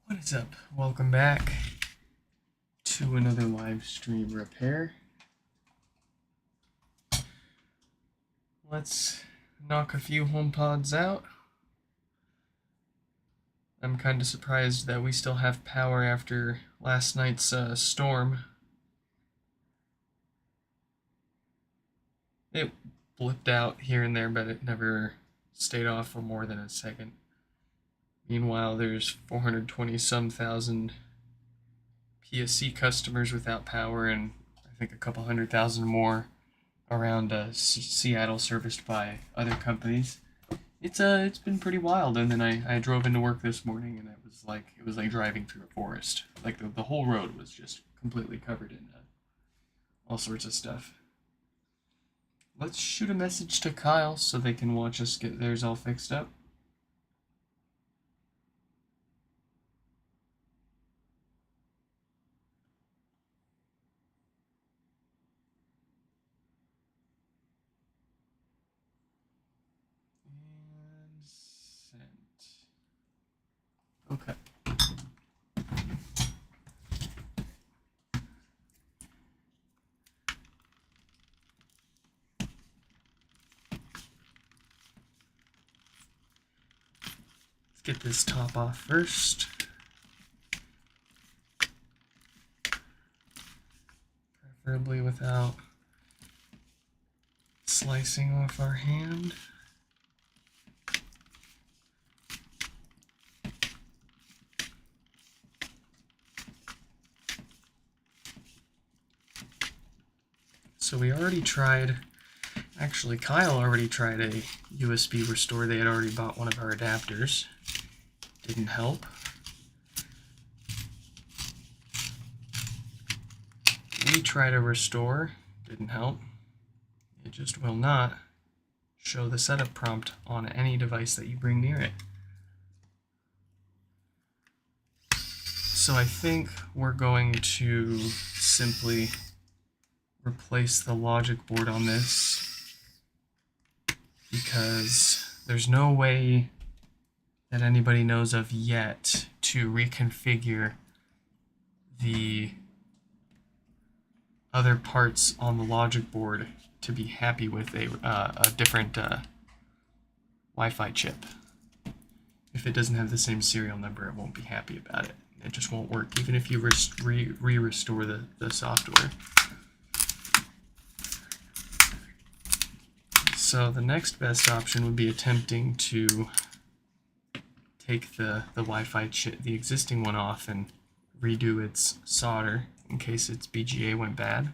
What is up? Welcome back to another live stream repair. Let's knock a few HomePods out. I'm kind of surprised that we still have power after last night's storm. It blipped out here and there, but it never stayed off for more than a second. Meanwhile, there's 420 some thousand PSC customers without power, and I think a couple 100,000 more around Seattle serviced by other companies. It's been pretty wild. And then I drove into work this morning, and it was like driving through a forest. Like the whole road was just completely covered in all sorts of stuff. Let's shoot a message to Kyle so they can watch us get theirs all fixed up. And sent. Okay. Let's get this top off first. Preferably without slicing off our hand. So we already tried, actually Kyle already tried a USB restore. They had already bought one of our adapters. Didn't help. We tried a restore, didn't help. It just will not show the setup prompt on any device that you bring near it. So I think we're going to simply replace the logic board on this, because there's no way that anybody knows of yet to reconfigure the other parts on the logic board to be happy with a different Wi-Fi chip. If it doesn't have the same serial number, it won't be happy about it. It just won't work, even if you restore the software. So the next best option would be attempting to take the Wi-Fi chip, the existing one, off and redo its solder in case its BGA went bad.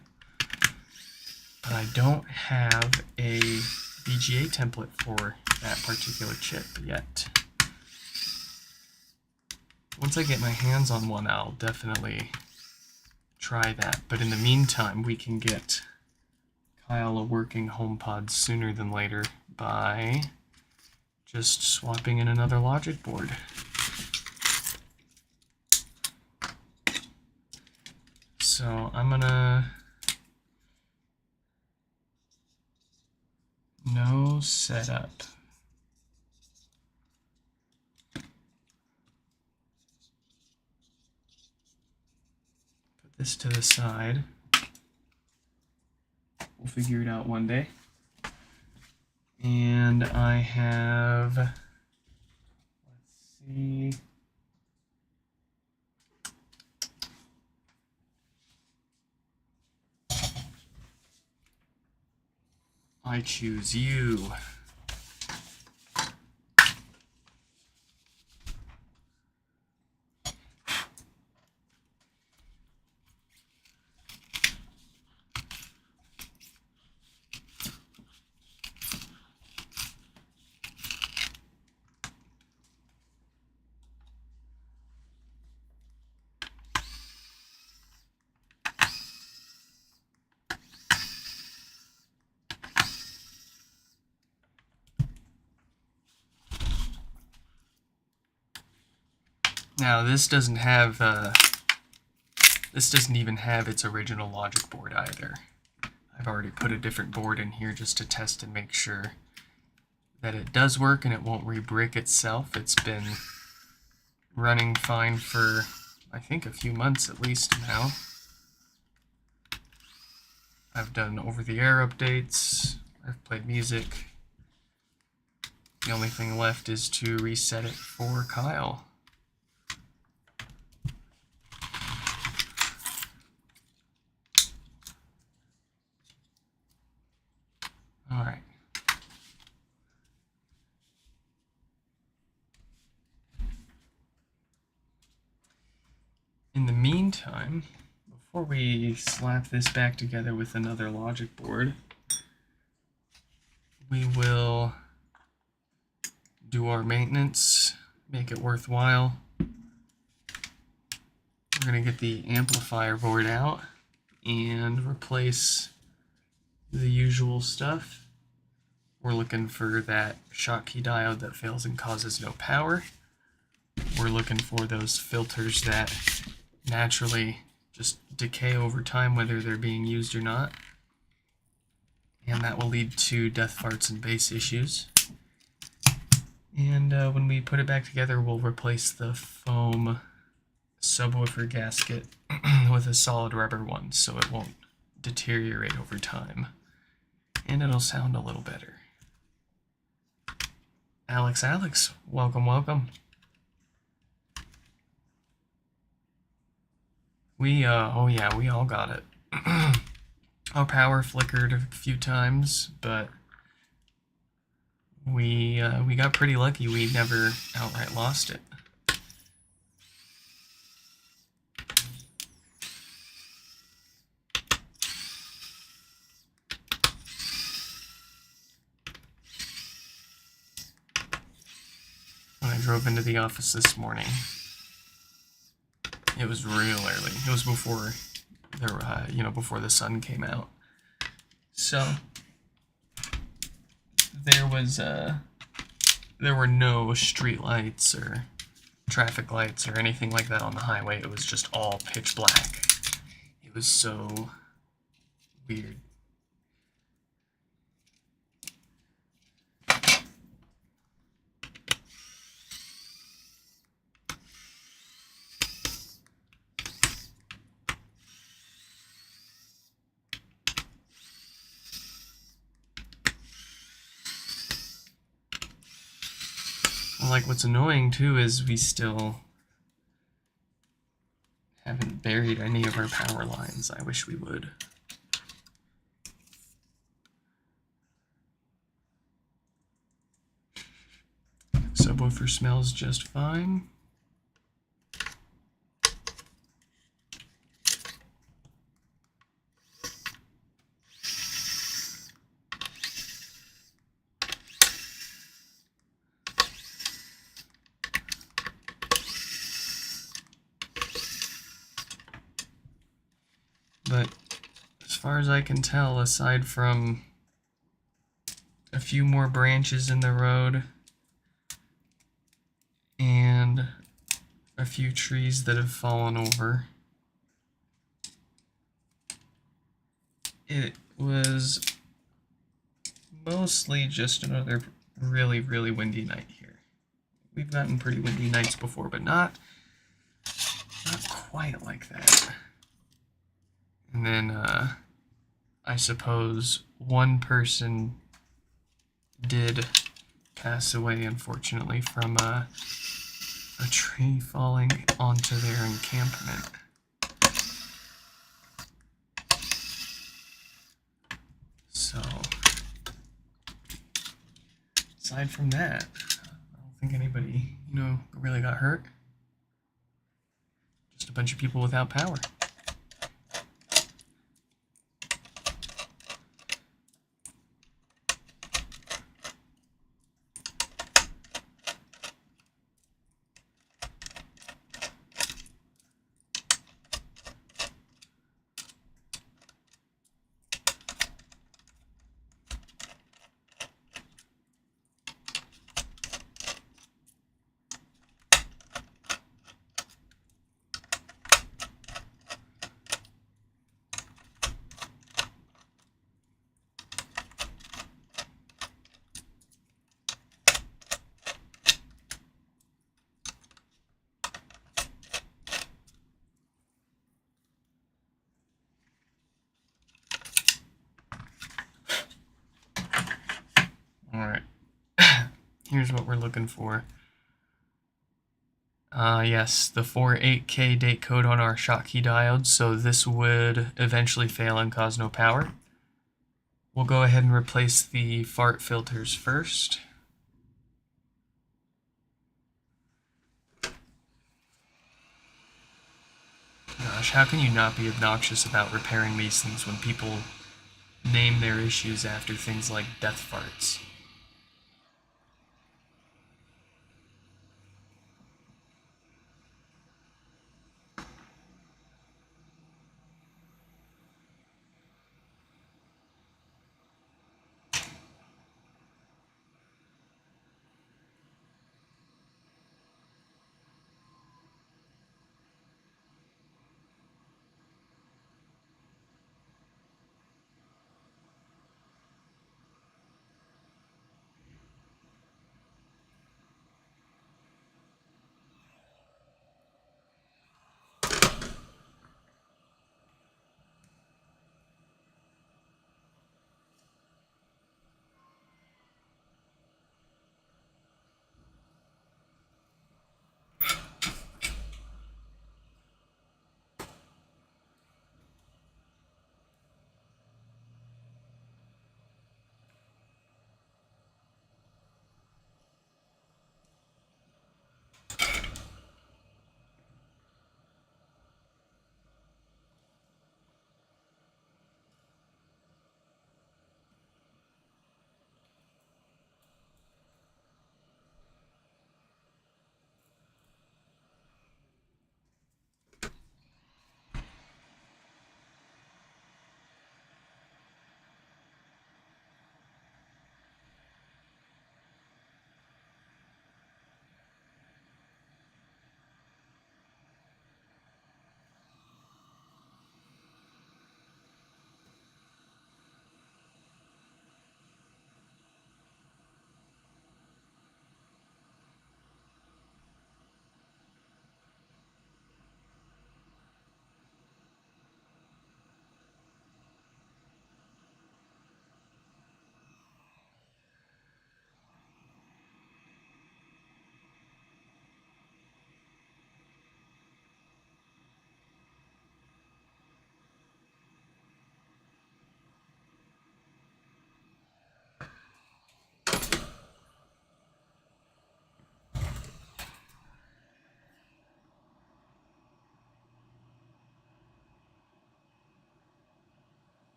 But I don't have a BGA template for that particular chip yet. Once I get my hands on one, I'll definitely try that. But in the meantime, we can get Kyle a working HomePod sooner than later by just swapping in another logic board. So I'm gonna no setup. Put this to the side. We'll figure it out one day. And I have, let's see, I choose you. Now this doesn't even have its original logic board either. I've already put a different board in here just to test and make sure that it does work and it won't re-brick itself. It's been running fine for, I think, a few months at least now. I've done over-the-air updates, I've played music. The only thing left is to reset it for Kyle. Alright. In the meantime, before we slap this back together with another logic board, we will do our maintenance, make it worthwhile. We're going to get the amplifier board out and replace the usual stuff. We're looking for that Schottky diode that fails and causes no power. We're looking for those filters that naturally just decay over time, whether they're being used or not. And that will lead to death farts and bass issues. And when we put it back together, we'll replace the foam subwoofer gasket with a solid rubber one so it won't deteriorate over time. And it'll sound a little better. Alex, welcome, welcome. Oh yeah, we all got it. Our power flickered a few times, but we got pretty lucky. We never outright lost it. When I drove into the office this morning, it was real early. It was before there, before the sun came out. So there were no street lights or traffic lights or anything like that on the highway. It was just all pitch black. It was so weird. Like, what's annoying too is we still haven't buried any of our power lines. I wish we would. Subwoofer smells just fine. But as far as I can tell, aside from a few more branches in the road and a few trees that have fallen over, it was mostly just another really, really windy night here. We've gotten pretty windy nights before, but not quite like that. And then, I suppose one person did pass away, unfortunately, from a tree falling onto their encampment. So, aside from that, I don't think anybody, really got hurt. Just a bunch of people without power. here's what we're looking for. Yes, the 48K date code on our Schottky diode, so this would eventually fail and cause no power. We'll go ahead and replace the fart filters first. Gosh, how can you not be obnoxious about repairing these things when people name their issues after things like death farts?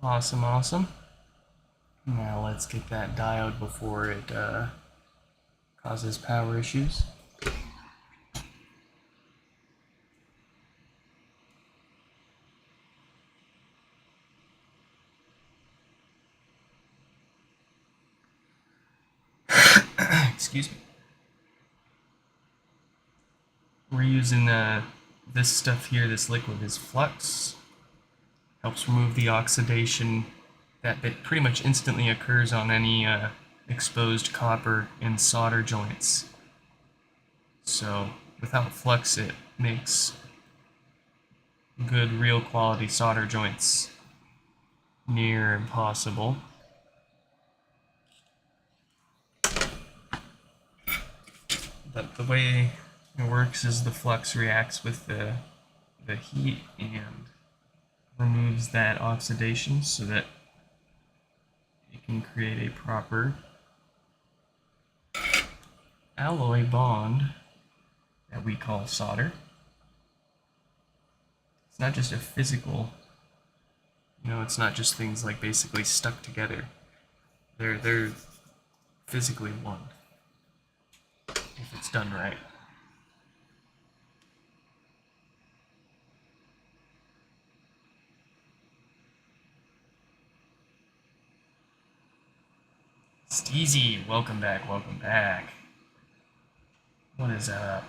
Awesome, awesome. Now let's get that diode before it causes power issues. Excuse me. We're using this stuff here, this liquid is flux. Helps remove the oxidation that pretty much instantly occurs on any exposed copper in solder joints. So without flux, it makes good, real quality solder joints near impossible. But the way it works is the flux reacts with the heat and removes that oxidation so that it can create a proper alloy bond that we call solder. It's not just a physical, it's not just things like basically stuck together. They're physically one if it's done right. Steezy, welcome back, welcome back. What is up?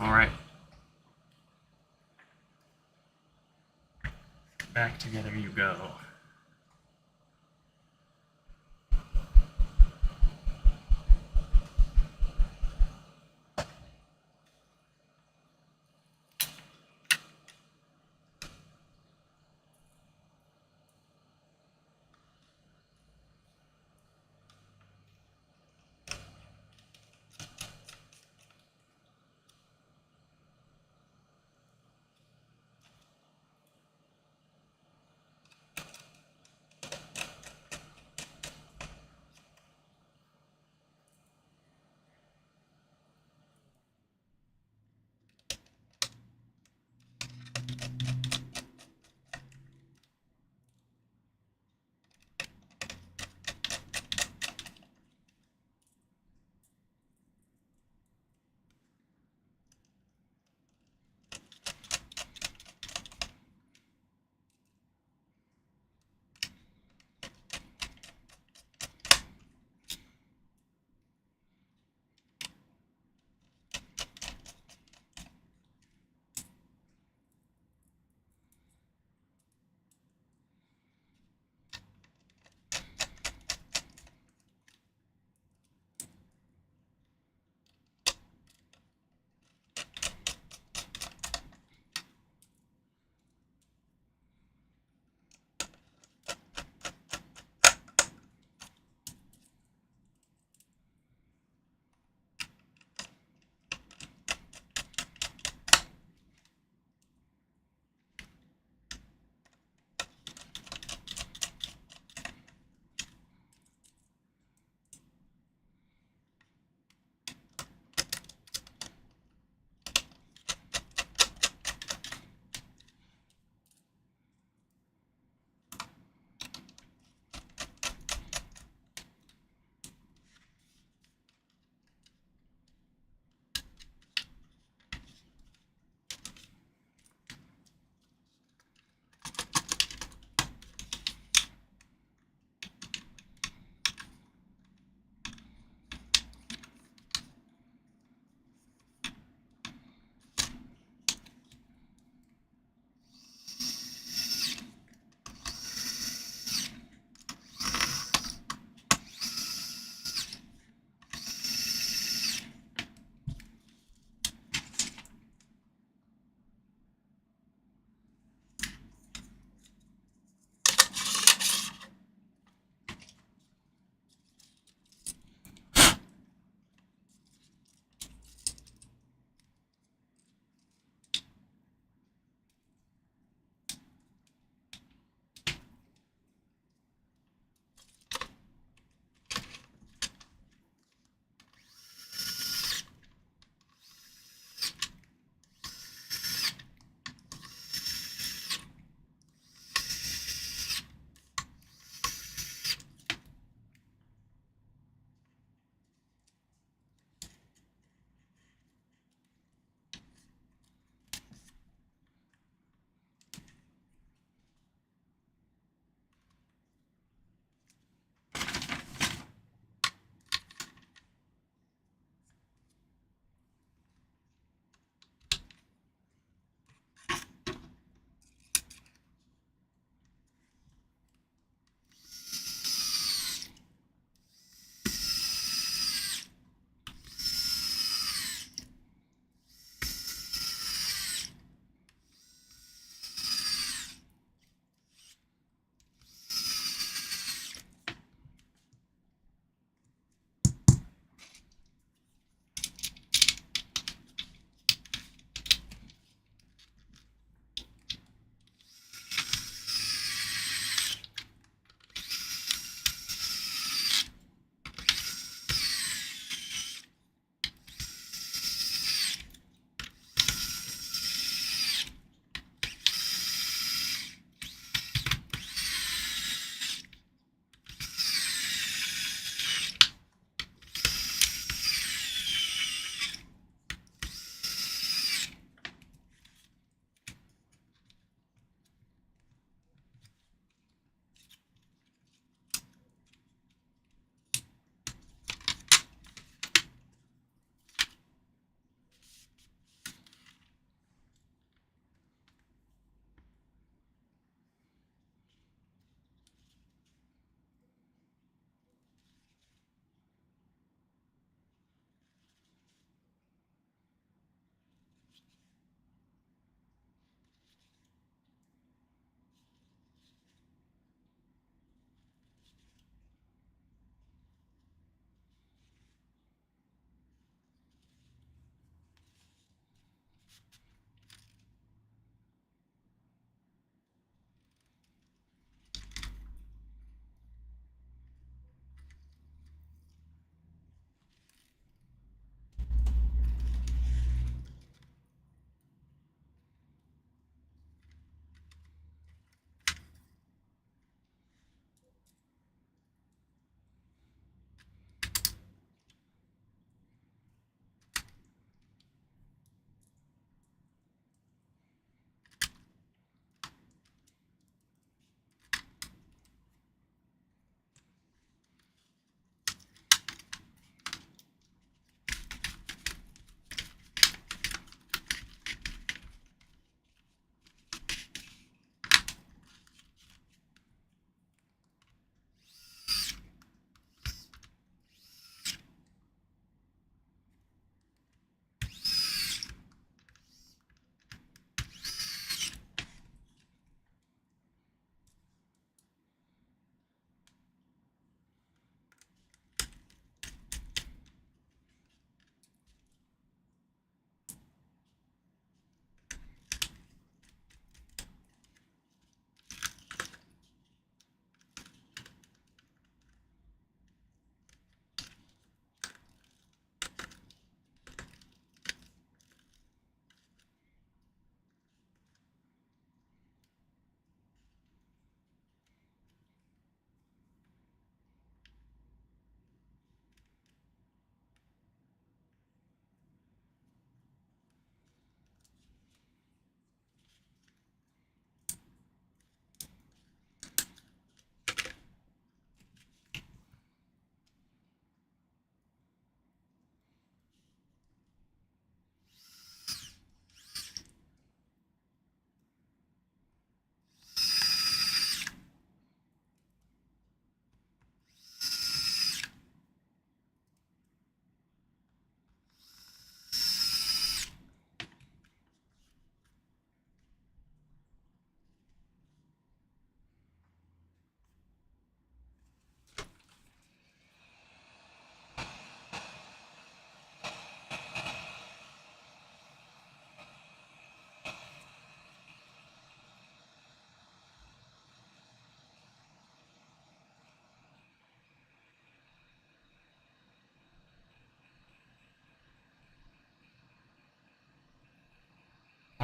All right. Back together you go.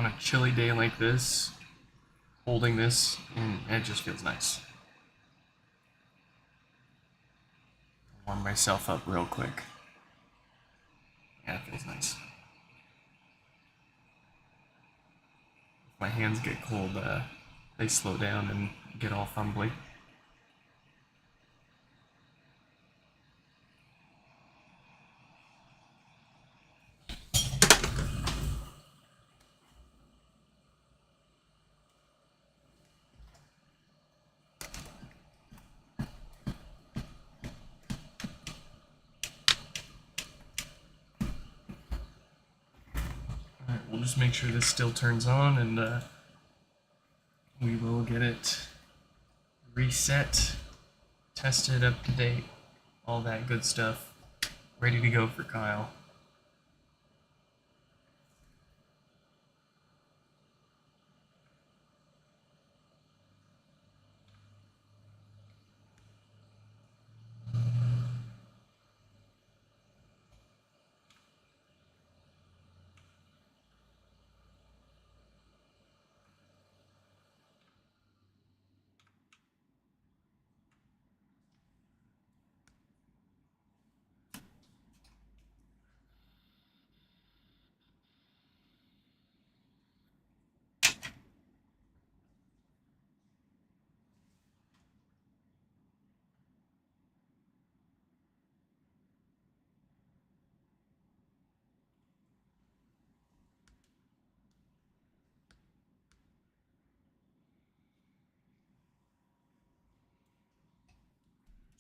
on a chilly day like this, holding this, and it just feels nice. Warm myself up real quick. Yeah, it feels nice. If my hands get cold, they slow down and get all fumbly. Alright, we'll just make sure this still turns on, and we will get it reset, tested, up to date, all that good stuff, ready to go for Kyle.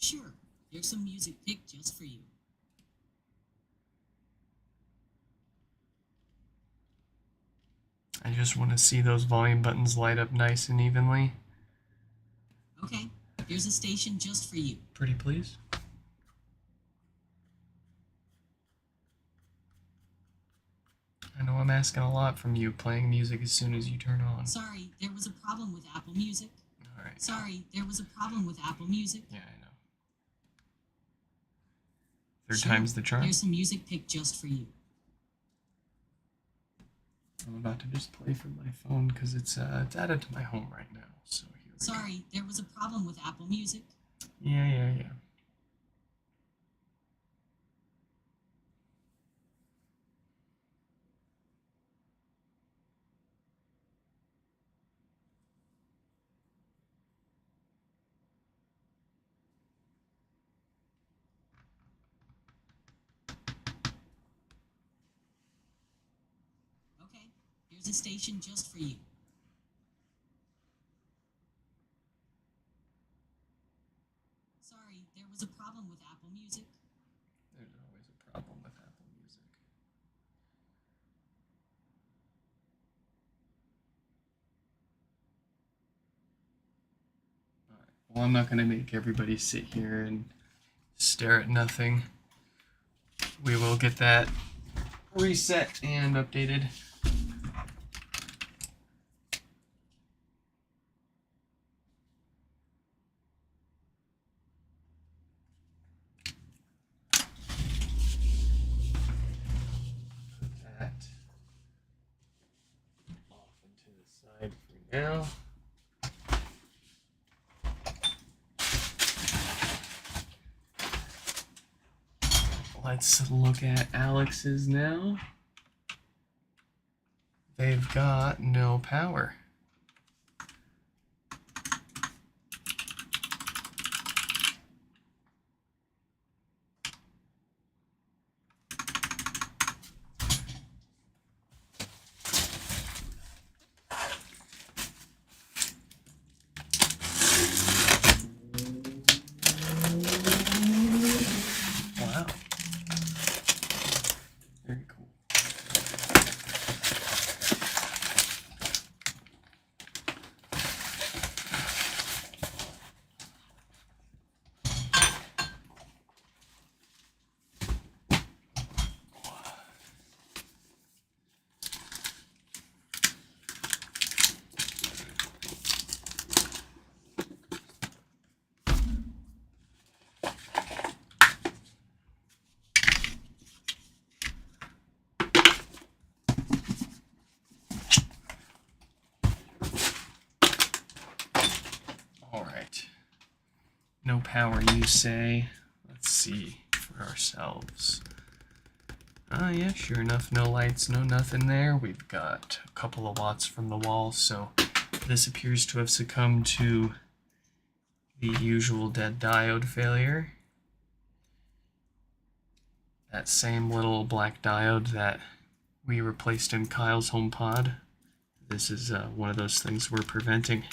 Sure, there's some music picked just for you. I just want to see those volume buttons light up nice and evenly. Okay, here's a station just for you. Pretty please. I know I'm asking a lot from you, playing music as soon as you turn on. Sorry, there was a problem with Apple Music. Alright. Sorry, there was a problem with Apple Music. Yeah, I know. Third Sure, time's the charm. Here's some music picked just for you. I'm about to just play from my phone because it's added to my home right now. So here we go. Sorry, there was a problem with Apple Music. Yeah. Okay, here's a station just for you. Sorry, there was a problem with Apple Music. There's always a problem with Apple Music. Alright, well, I'm not going to make everybody sit here and stare at nothing. We will get that reset and updated. Put that off and to the side for now. Let's look at Alex's now. They've got no power. Wow. Very cool. power you say. Let's see for ourselves. Yeah, sure enough, no lights, no nothing there. We've got a couple of watts from the wall, so this appears to have succumbed to the usual dead diode failure. That same little black diode that we replaced in Kyle's HomePod. This is one of those things we're preventing.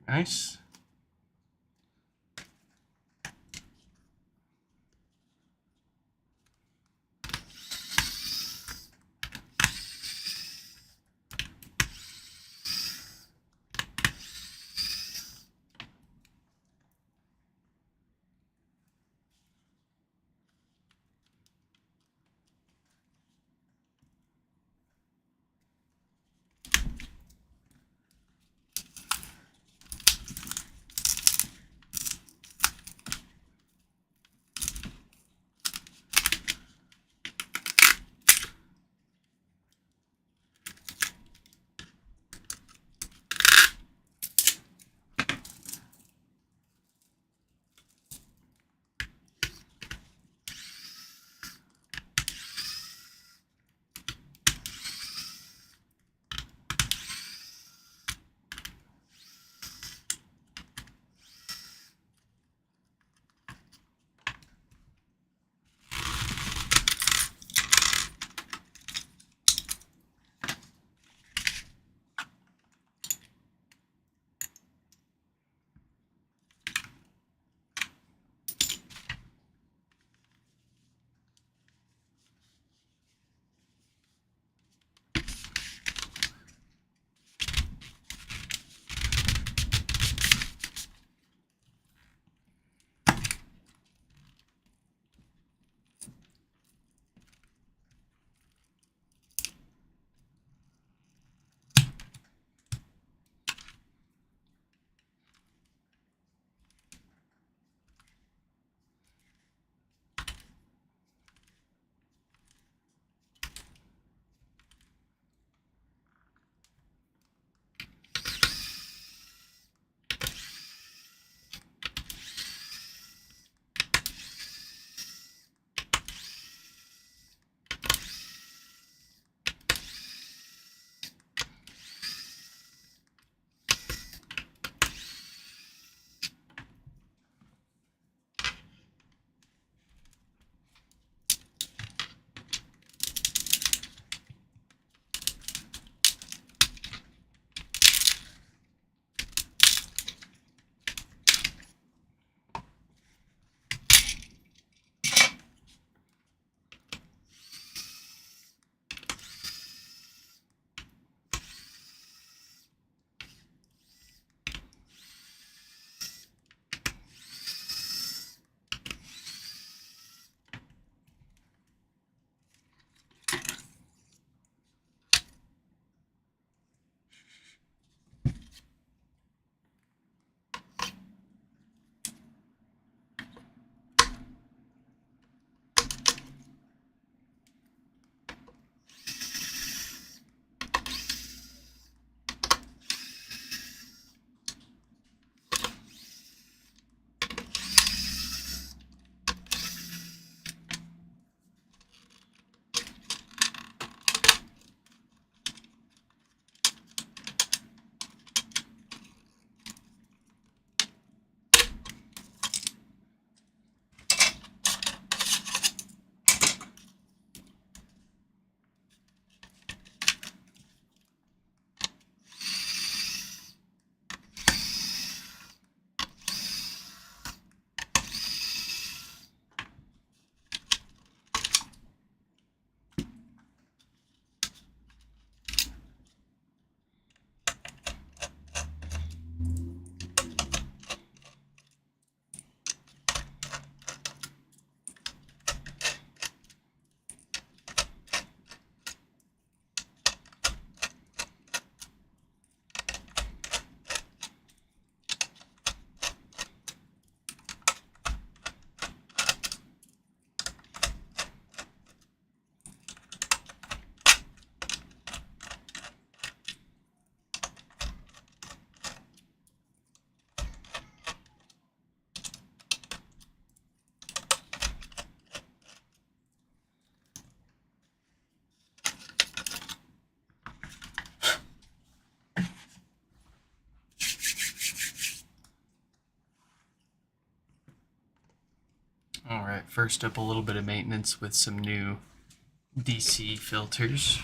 Nice. Alright, first up, a little bit of maintenance with some new DC filters.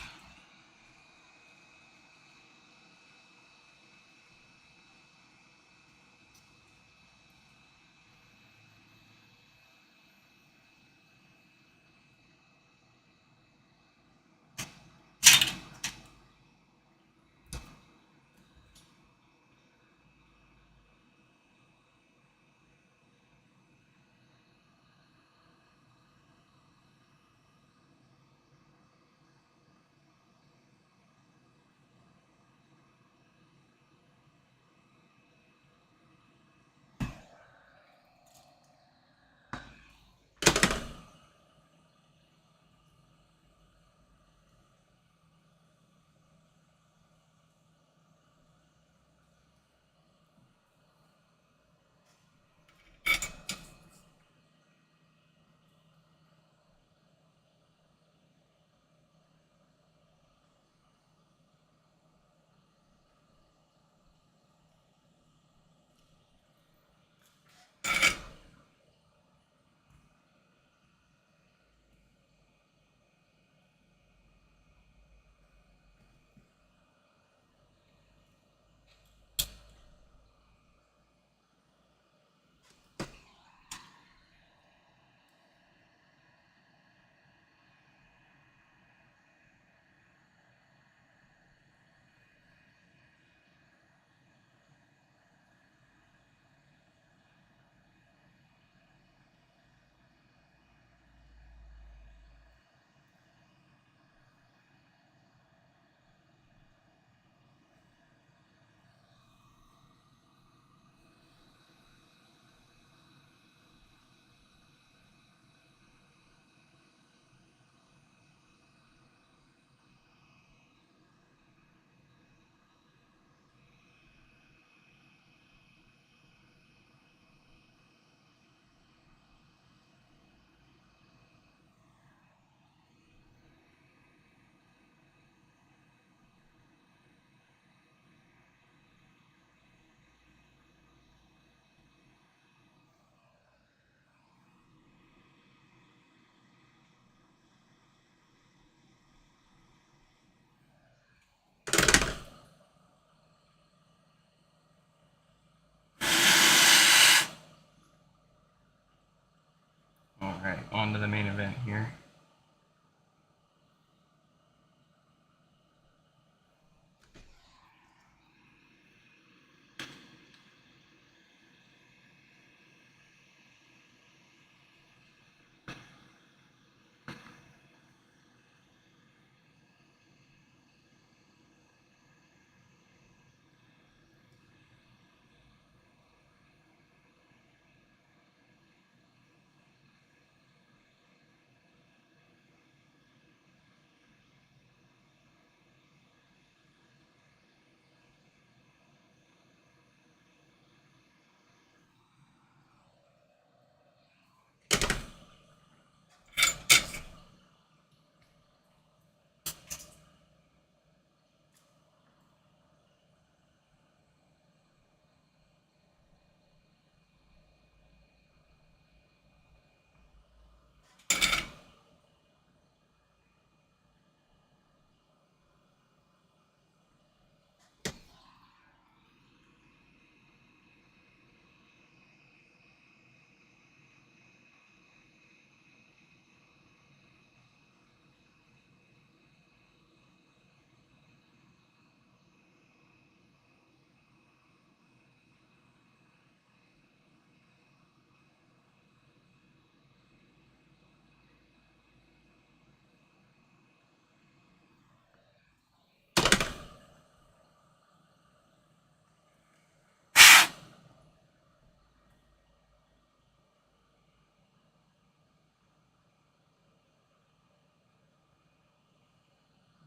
Alright, on to the main event here.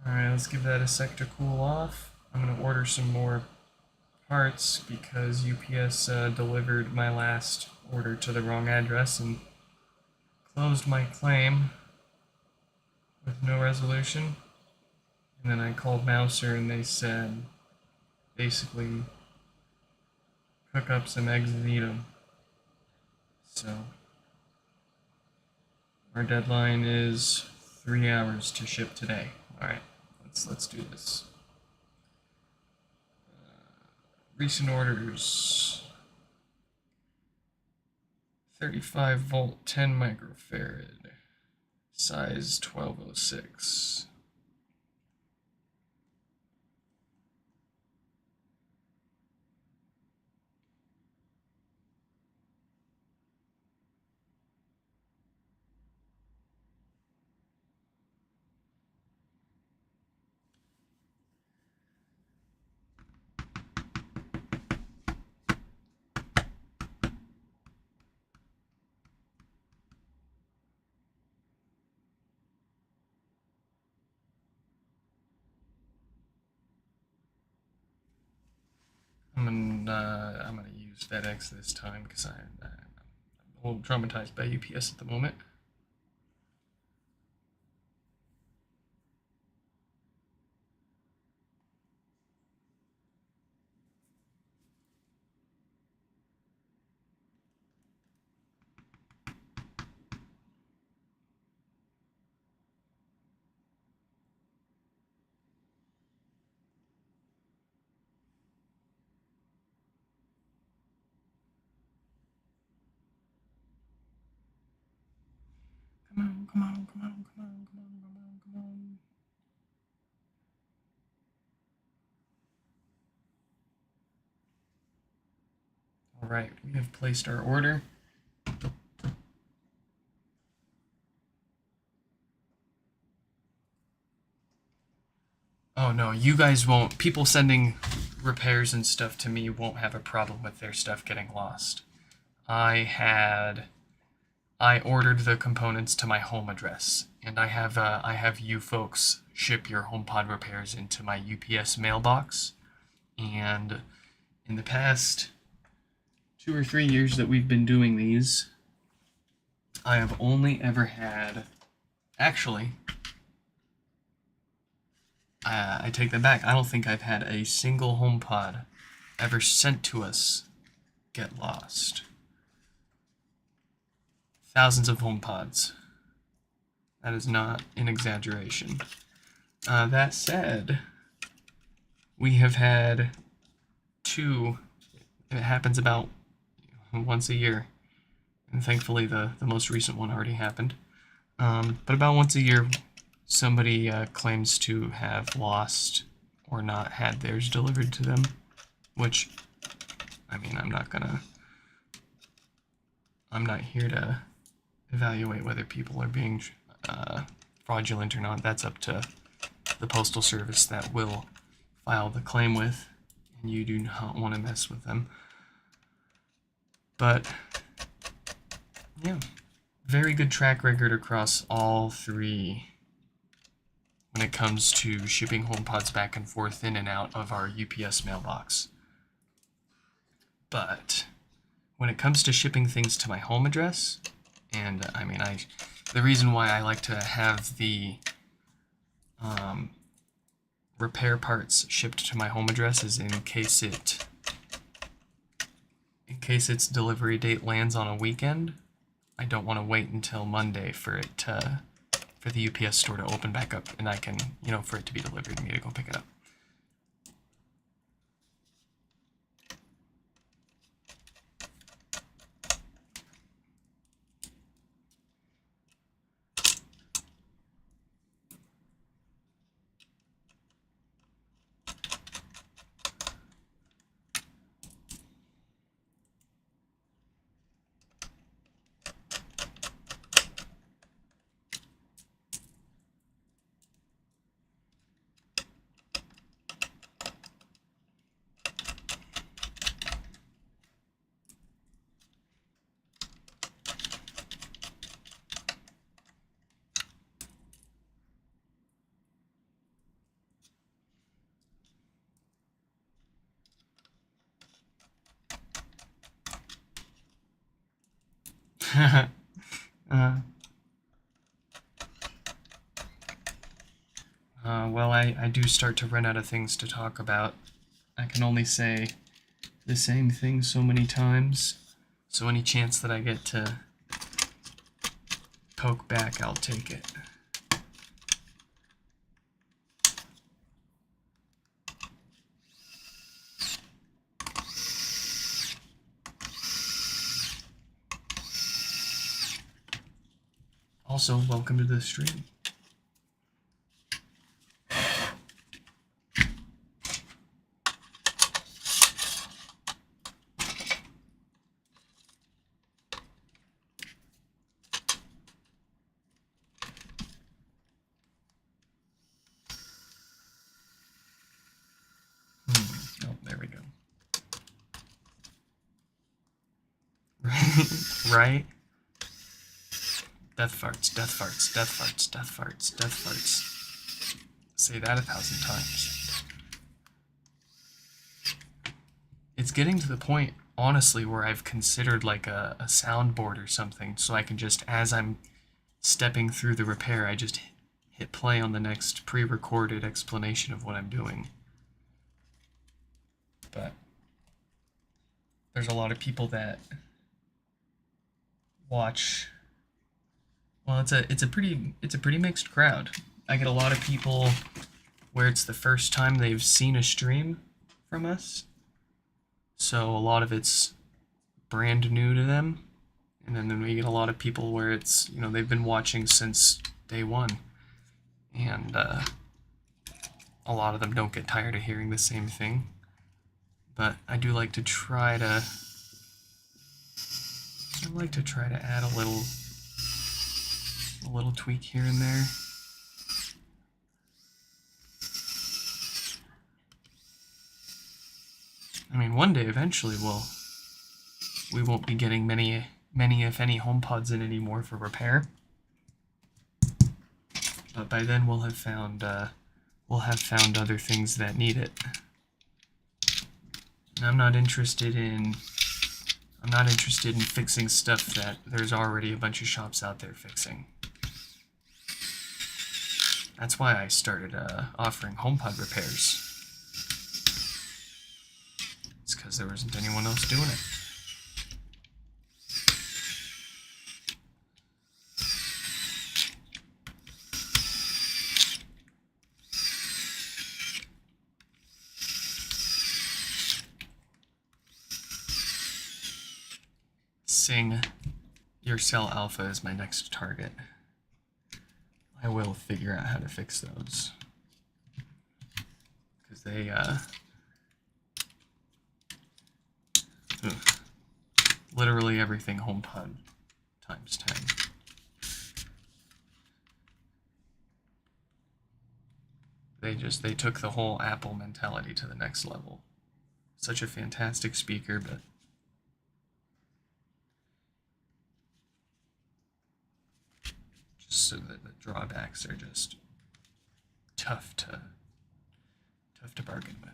Alright, let's give that a sec to cool off. I'm going to order some more parts because UPS delivered my last order to the wrong address and closed my claim with no resolution. And then I called Mouser and they said basically cook up some eggs and eat them. So Our deadline is 3 hours to ship today. All right, let's do this. Recent orders. 35 volt, 10 microfarad, size 1206. I'm gonna use FedEx this time because I'm a little traumatized by UPS at the moment. Come on, come on, come on, come on, come on, come on, come on. All right, we have placed our order. Oh no, you guys won't. People sending repairs and stuff to me won't have a problem with their stuff getting lost. I ordered the components to my home address, and I have you folks ship your HomePod repairs into my UPS mailbox. And in the past 2 or 3 years that we've been doing these, I have only ever had, actually, I take that back. I don't think I've had a single HomePod ever sent to us get lost. Thousands of HomePods. That is not an exaggeration. That said, we have had 2. It happens about once a year, and thankfully the most recent one already happened. But about once a year, somebody claims to have lost or not had theirs delivered to them, which, I mean, I'm not here to evaluate whether people are being fraudulent or not. That's up to the Postal Service that will file the claim with, and you do not want to mess with them. But, yeah, very good track record across all 3 when it comes to shipping HomePods back and forth in and out of our UPS mailbox. But when it comes to shipping things to my home address, and I mean, the reason why I like to have the repair parts shipped to my home address is in case its delivery date lands on a weekend. I don't want to wait until Monday for the UPS store to open back up, and I can, for it to be delivered and me to go pick it up. Well, I do start to run out of things to talk about. I can only say the same thing so many times, so any chance that I get to poke back, I'll take it. Also, welcome to the stream. Oh, there we go. Right? Death farts, death farts, death farts, death farts, death farts. Say that 1,000 times. It's getting to the point, honestly, where I've considered like a soundboard or something, so I can just, as I'm stepping through the repair, I just hit play on the next pre-recorded explanation of what I'm doing. But there's a lot of people that watch. Well, it's a pretty mixed crowd. I get a lot of people where it's the first time they've seen a stream from us, so a lot of it's brand new to them, and then we get a lot of people where it's, you know, they've been watching since day one, and a lot of them don't get tired of hearing the same thing. But I do like to try to add a little tweak here and there. I mean, one day eventually we won't be getting many if any HomePods in anymore for repair. But by then we'll have found other things that need it. And I'm not interested in fixing stuff that there's already a bunch of shops out there fixing. That's why I started offering HomePod repairs. It's because there wasn't anyone else doing it. Sing Your Cell Alpha is my next target. I will figure out how to fix those. Because they, literally everything HomePod times 10. They took the whole Apple mentality to the next level. Such a fantastic speaker, but so that the drawbacks are just tough to bargain with,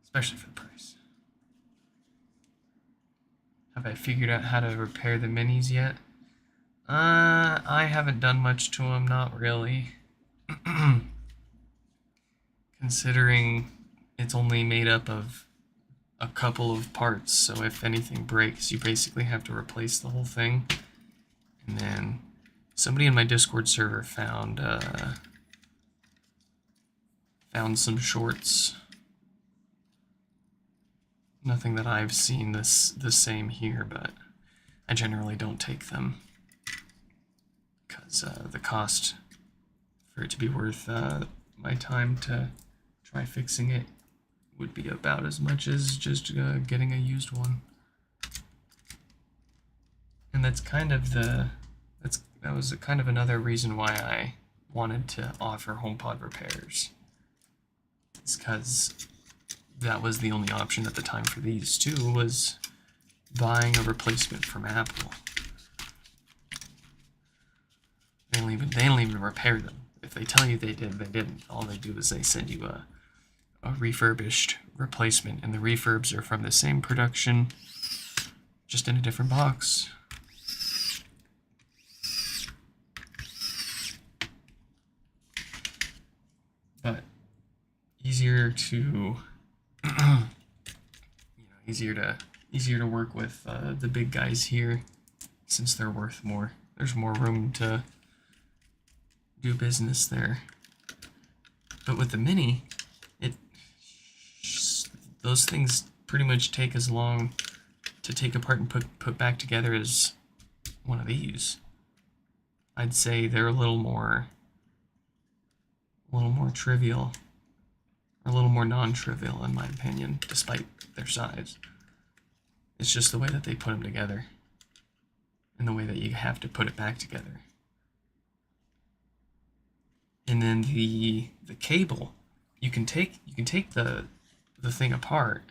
especially for the price. Have I figured out how to repair the minis yet? I haven't done much to them, not really. Considering it's only made up of a couple of parts, so if anything breaks, you basically have to replace the whole thing. And then somebody in my Discord server found some shorts. Nothing that I've seen the same here, but I generally don't take them because the cost for it to be worth my time to try fixing it would be about as much as just getting a used one. And that's kind of that was kind of another reason why I wanted to offer HomePod repairs. It's because that was the only option at the time for these too, was buying a replacement from Apple. They don't even repair them. If they tell you they did, they didn't. All they do is they send you a refurbished replacement, and the refurbs are from the same production, just in a different box. But easier to easier to work with the big guys here, since they're worth more. there's more room to do business there. But with the Mini, those things pretty much take as long to take apart and put back together as one of these. I'd say they're a little more trivial, or a little more non-trivial in my opinion, despite their size. It's just the way that they put them together, and the way that you have to put it back together. And then the cable, you can take the thing apart,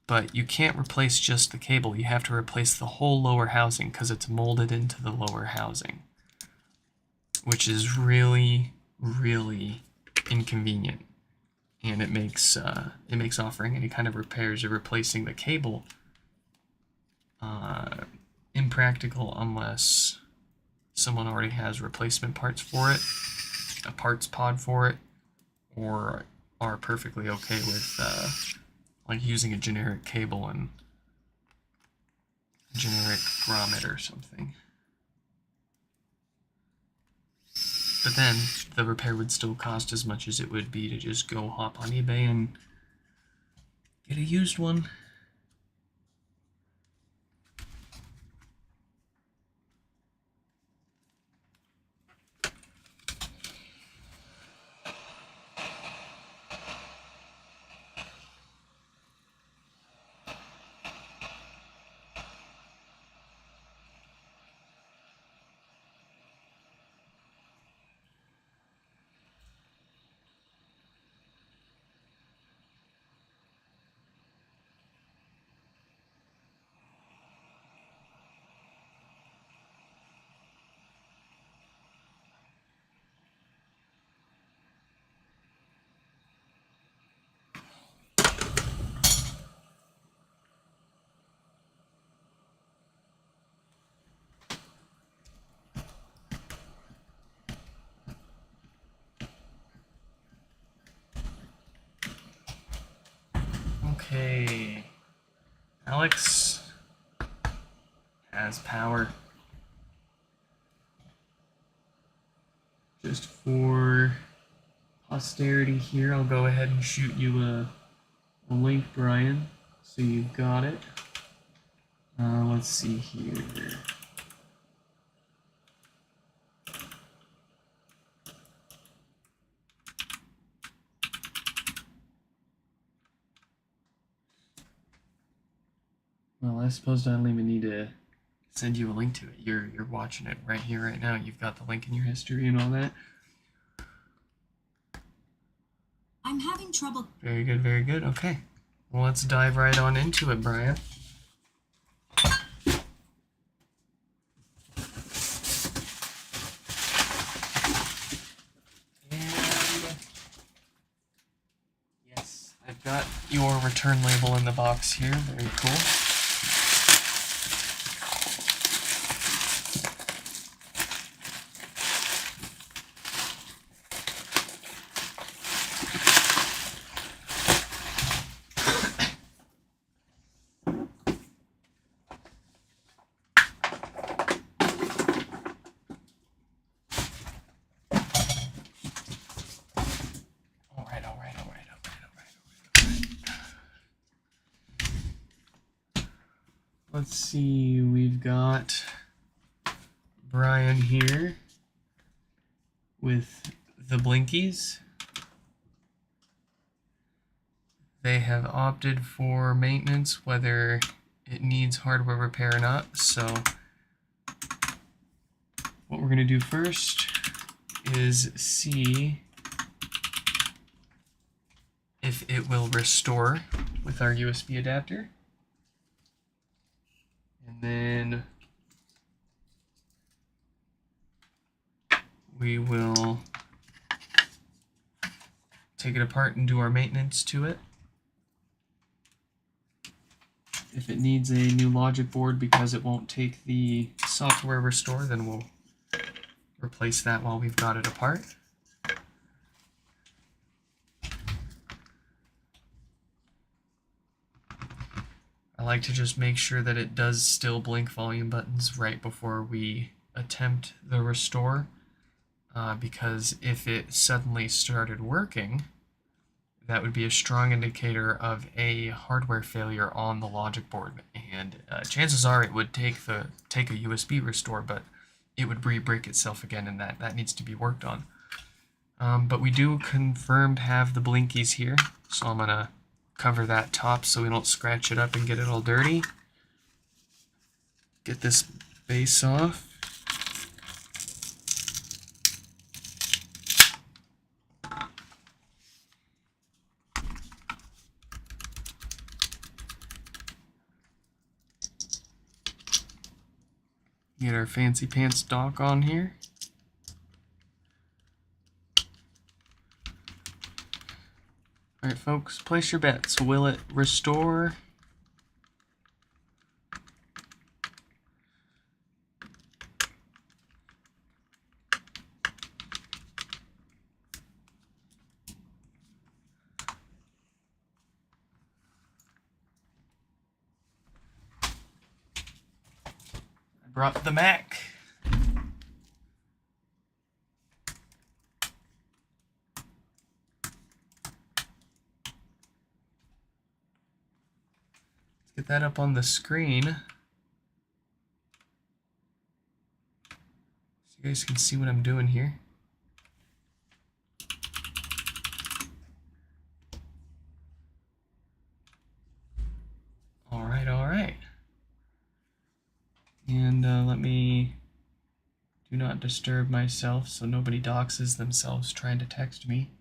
but you can't replace just the cable. You have to replace the whole lower housing because it's molded into the lower housing, which is really, really inconvenient, and it makes offering any kind of repairs or replacing the cable impractical unless someone already has replacement parts for it, a parts pod for it, or are perfectly okay with like using a generic cable and a generic grommet or something. But then the repair would still cost as much as it would be to just go hop on eBay and get a used one. Okay, Alex has power. Just for posterity here, I'll go ahead and shoot you a link, Brian, so you've got it. Let's see here. Well, I suppose I don't even need to send you a link to it. You're watching it right here, right now. You've got the link in your history and all that. I'm having trouble. Very good, very good. Okay. Well, let's dive right on into it, Brian. And yes, I've got your return label in the box here. Very cool. Let's see, we've got Brian here with the Blinkies. They have opted for maintenance, whether it needs hardware repair or not. So what we're going to do first is see if it will restore with our USB adapter. And then we will take it apart and do our maintenance to it. If it needs a new logic board because it won't take the software restore, then we'll replace that while we've got it apart. I like to just make sure that it does still blink volume buttons right before we attempt the restore, because if it suddenly started working, that would be a strong indicator of a hardware failure on the logic board, and chances are it would take a USB restore, but it would re-break itself again, and that needs to be worked on. But we do confirmed have the blinkies here, so I'm gonna cover that top so we don't scratch it up and get it all dirty. Get this base off. Get our fancy pants dock on here. Alright folks, place your bets. Will it restore? I brought the Mac. Get that up on the screen so you guys can see what I'm doing here. All right. And let me do not disturb myself so nobody doxes themselves trying to text me.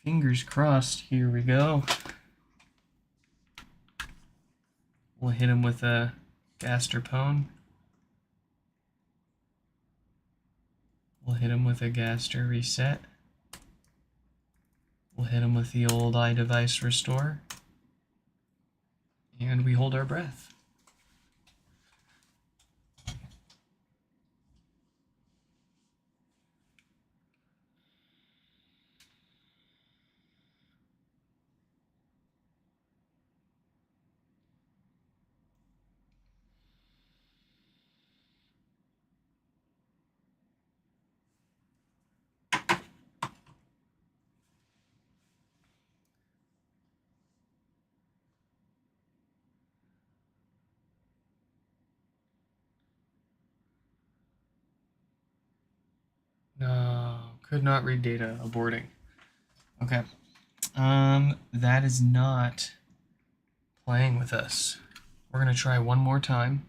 Fingers crossed, here we go. We'll hit him with a Gaster-Pone. We'll hit him with a Gaster Reset. We'll hit him with the old iDevice Restore. And we hold our breath. No, could not read data, aborting. Okay. That is not playing with us. We're gonna try one more time.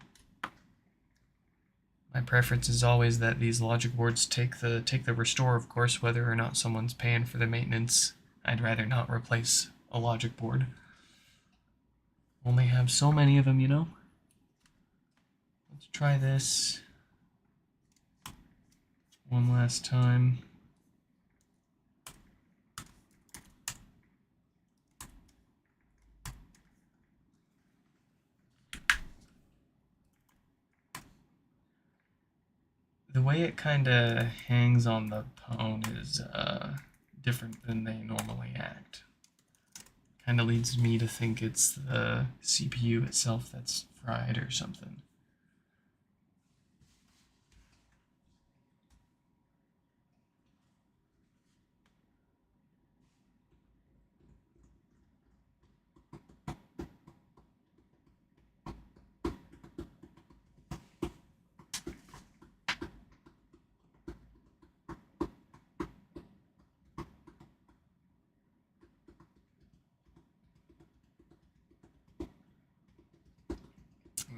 My preference is always that these logic boards take the restore, of course, whether or not someone's paying for the maintenance. I'd rather not replace a logic board. Only have so many of them, you know? Let's try this one last time. The way it kind of hangs on the pone is different than they normally act. Kind of leads me to think it's the CPU itself that's fried or something.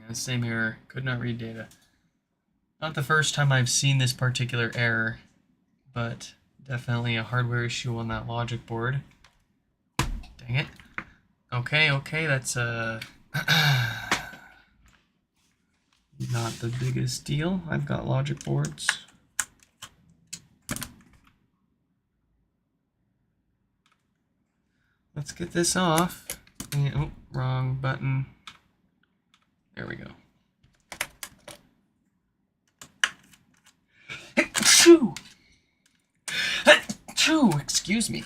Yeah, same here. Could not read data. Not the first time I've seen this particular error, but definitely a hardware issue on that logic board. Dang it. Okay, that's not the biggest deal. I've got logic boards. Let's get this off. And, oh, wrong button. There we go. Excuse me.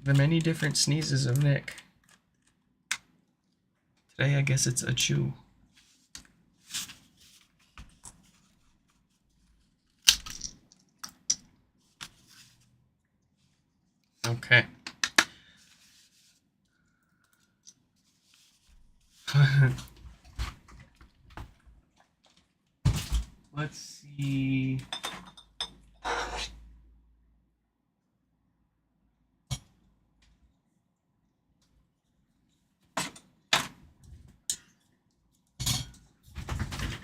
The many different sneezes of Nick. Today, I guess it's a chew. Okay. Let's see.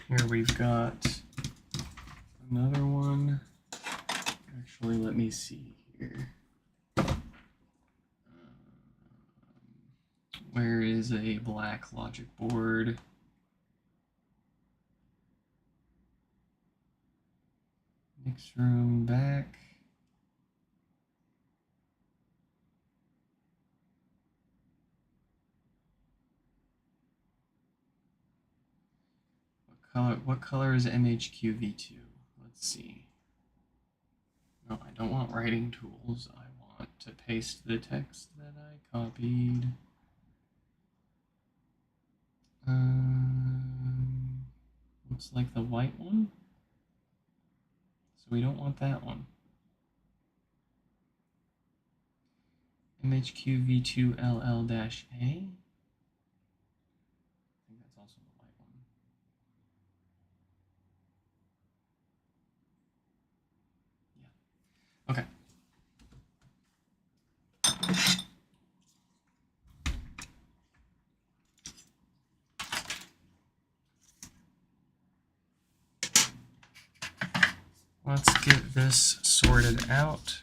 Here we've got another one. Actually, let me see here. Where is a black logic board? Mix room back. What color is MHQV2? Let's see. No, I don't want writing tools. I want to paste the text that I copied. Looks like the white one. So we don't want that one. MHQV2LL-A. I think that's also the white one. Yeah. Okay. Let's get this sorted out.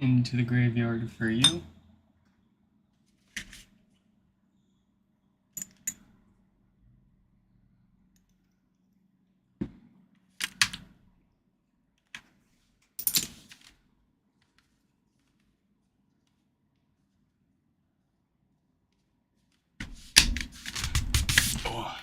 Into the graveyard for you. Oh.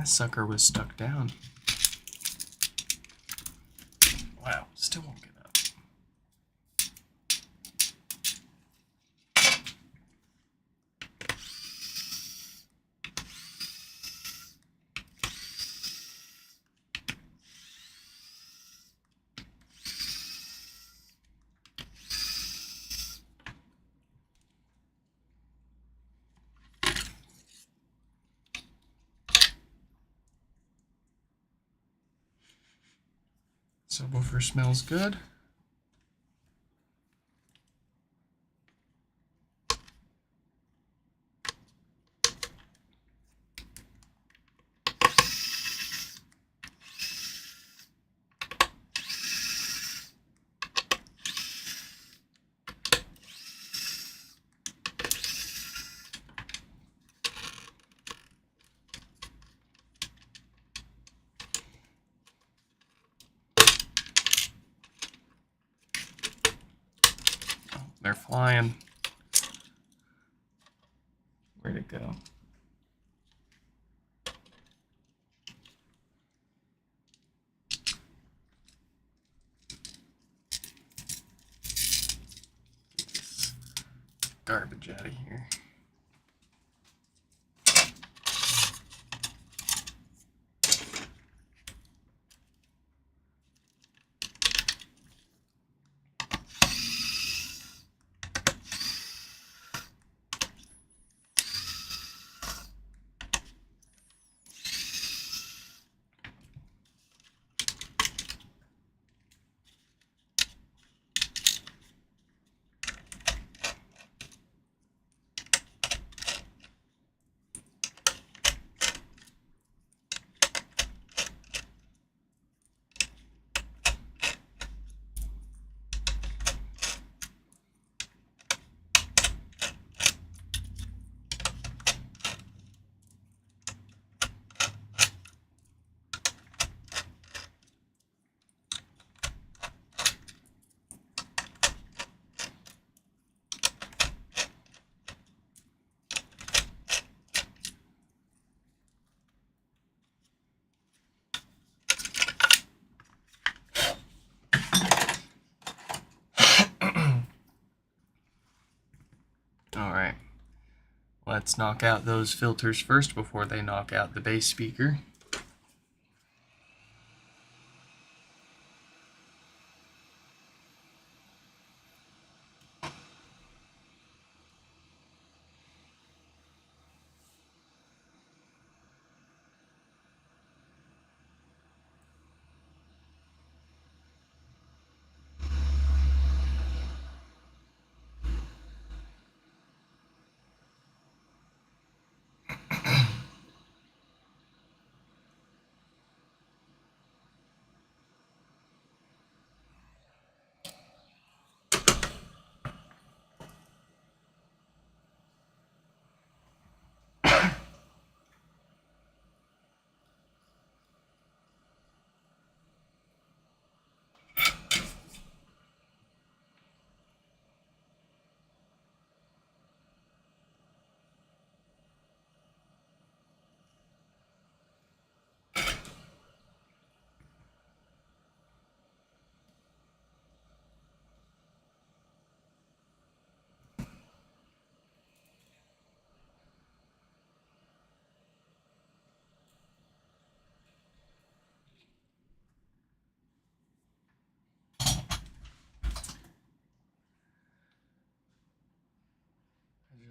sucker was stuck down. Wow, still won't get up. Subwoofer smells good. They're flying. Where'd it go? Get this garbage out of here. Alright, let's knock out those filters first before they knock out the bass speaker.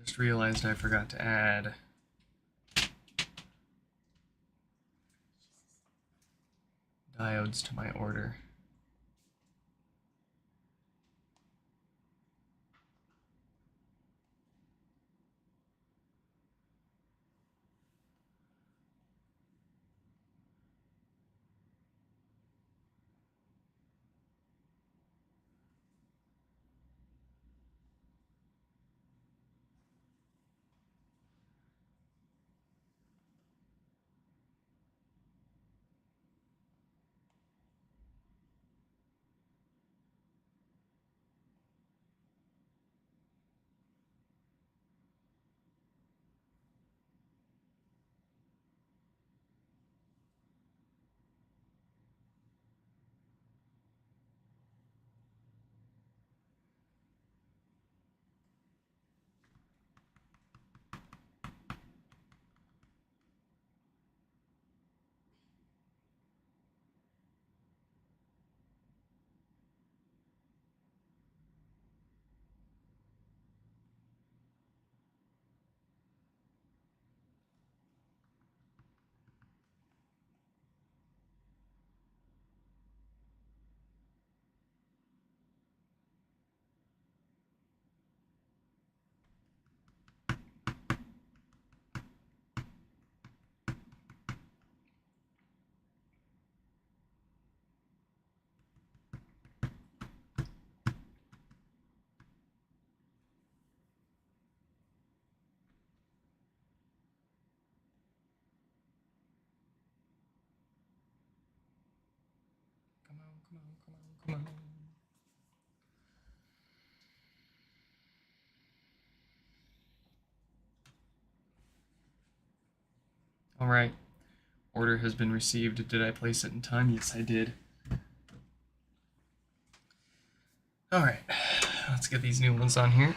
Just realized I forgot to add diodes to my order. come on. All right. Order has been received. Did I place it in time? Yes, I did. All right. Let's get these new ones on here.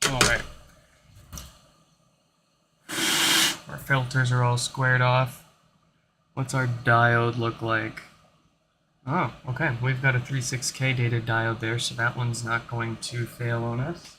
All right. Our filters are all squared off. What's our diode look like? Oh, okay. We've got a 36K data diode there, so that one's not going to fail on us.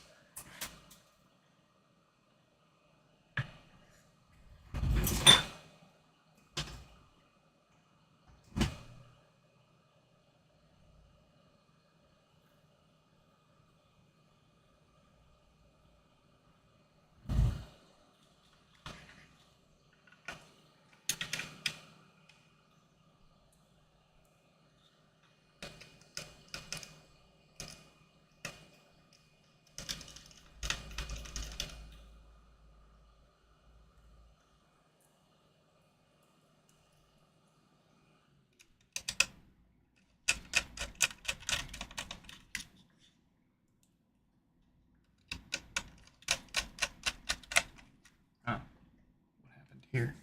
Ah, what happened here?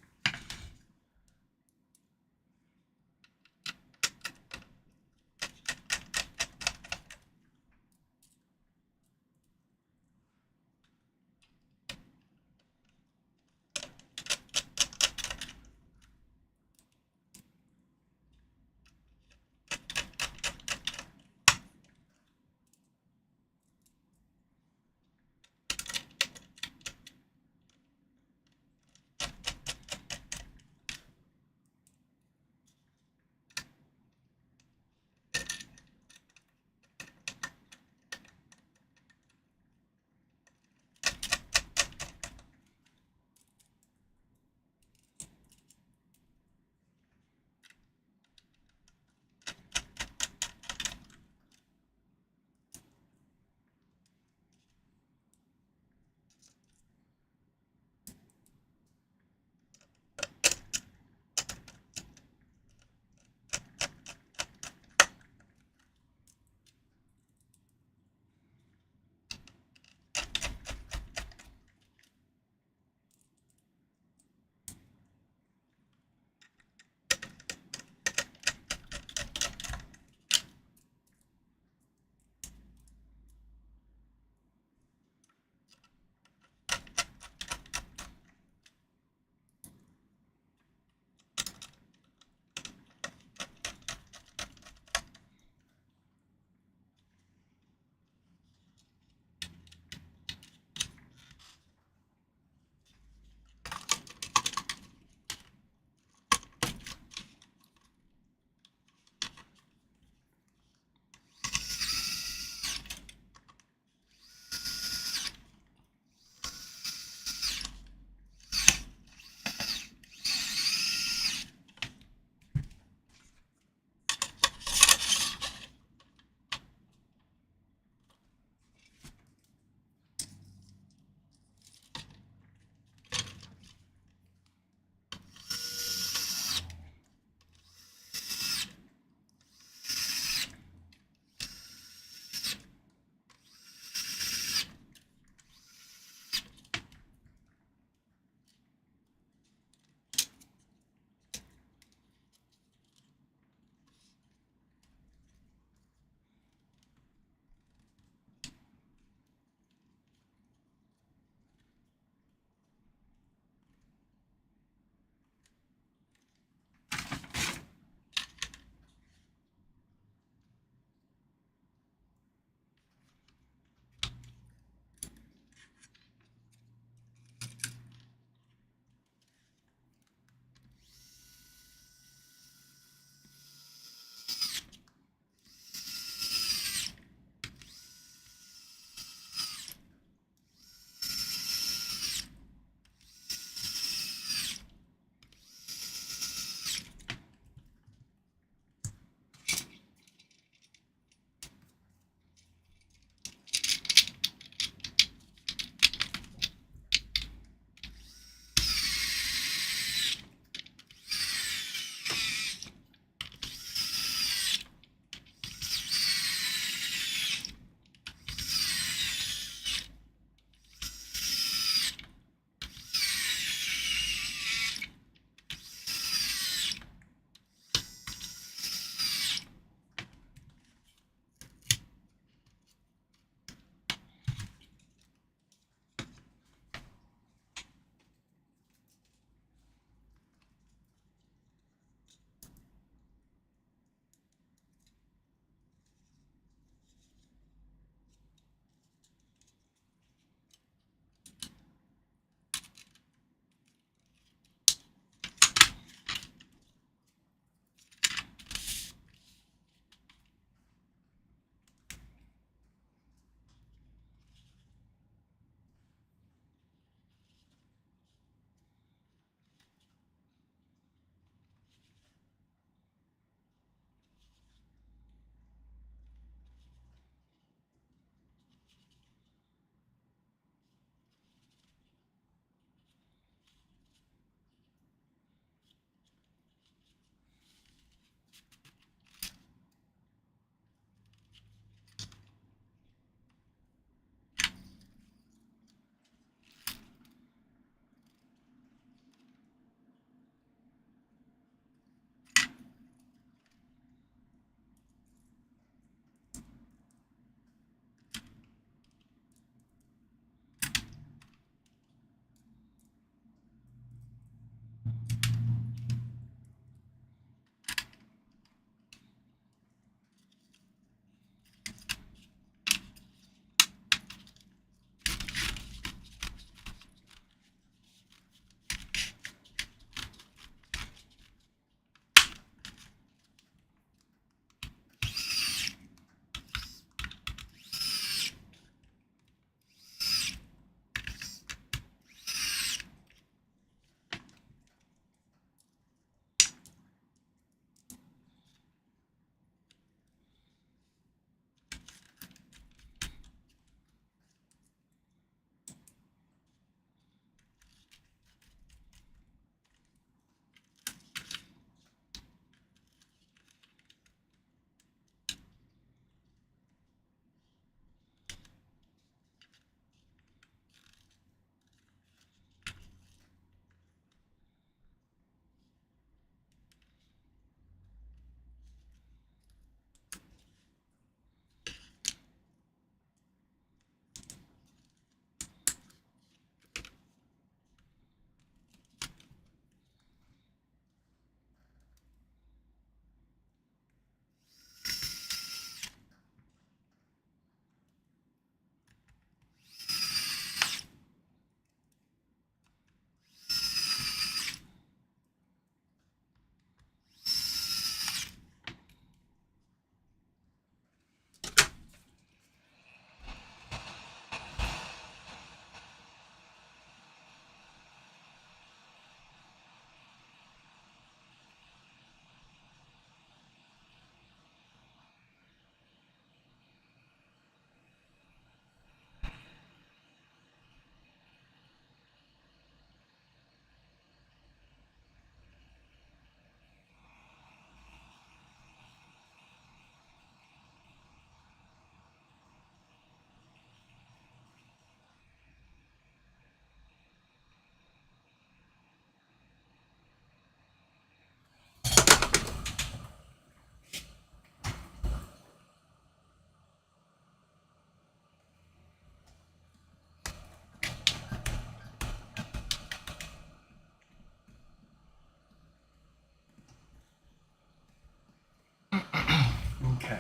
Okay.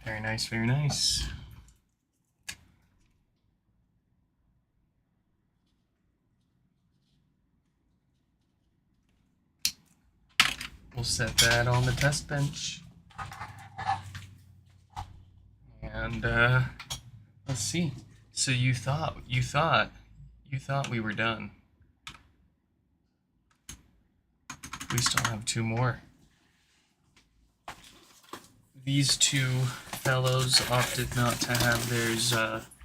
Very nice, very nice. We'll set that on the test bench. And let's see. So you thought we were done. We still have two more. These two fellows opted not to have theirs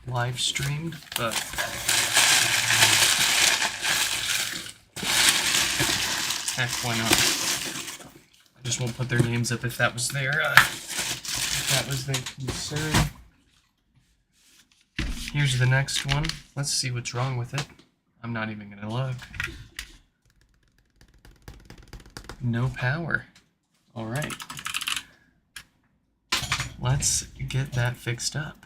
live streamed, but heck, why not? I just won't put their names up if that was their concern. Here's the next one. Let's see what's wrong with it. I'm not even gonna look. No power. All right. Let's get that fixed up.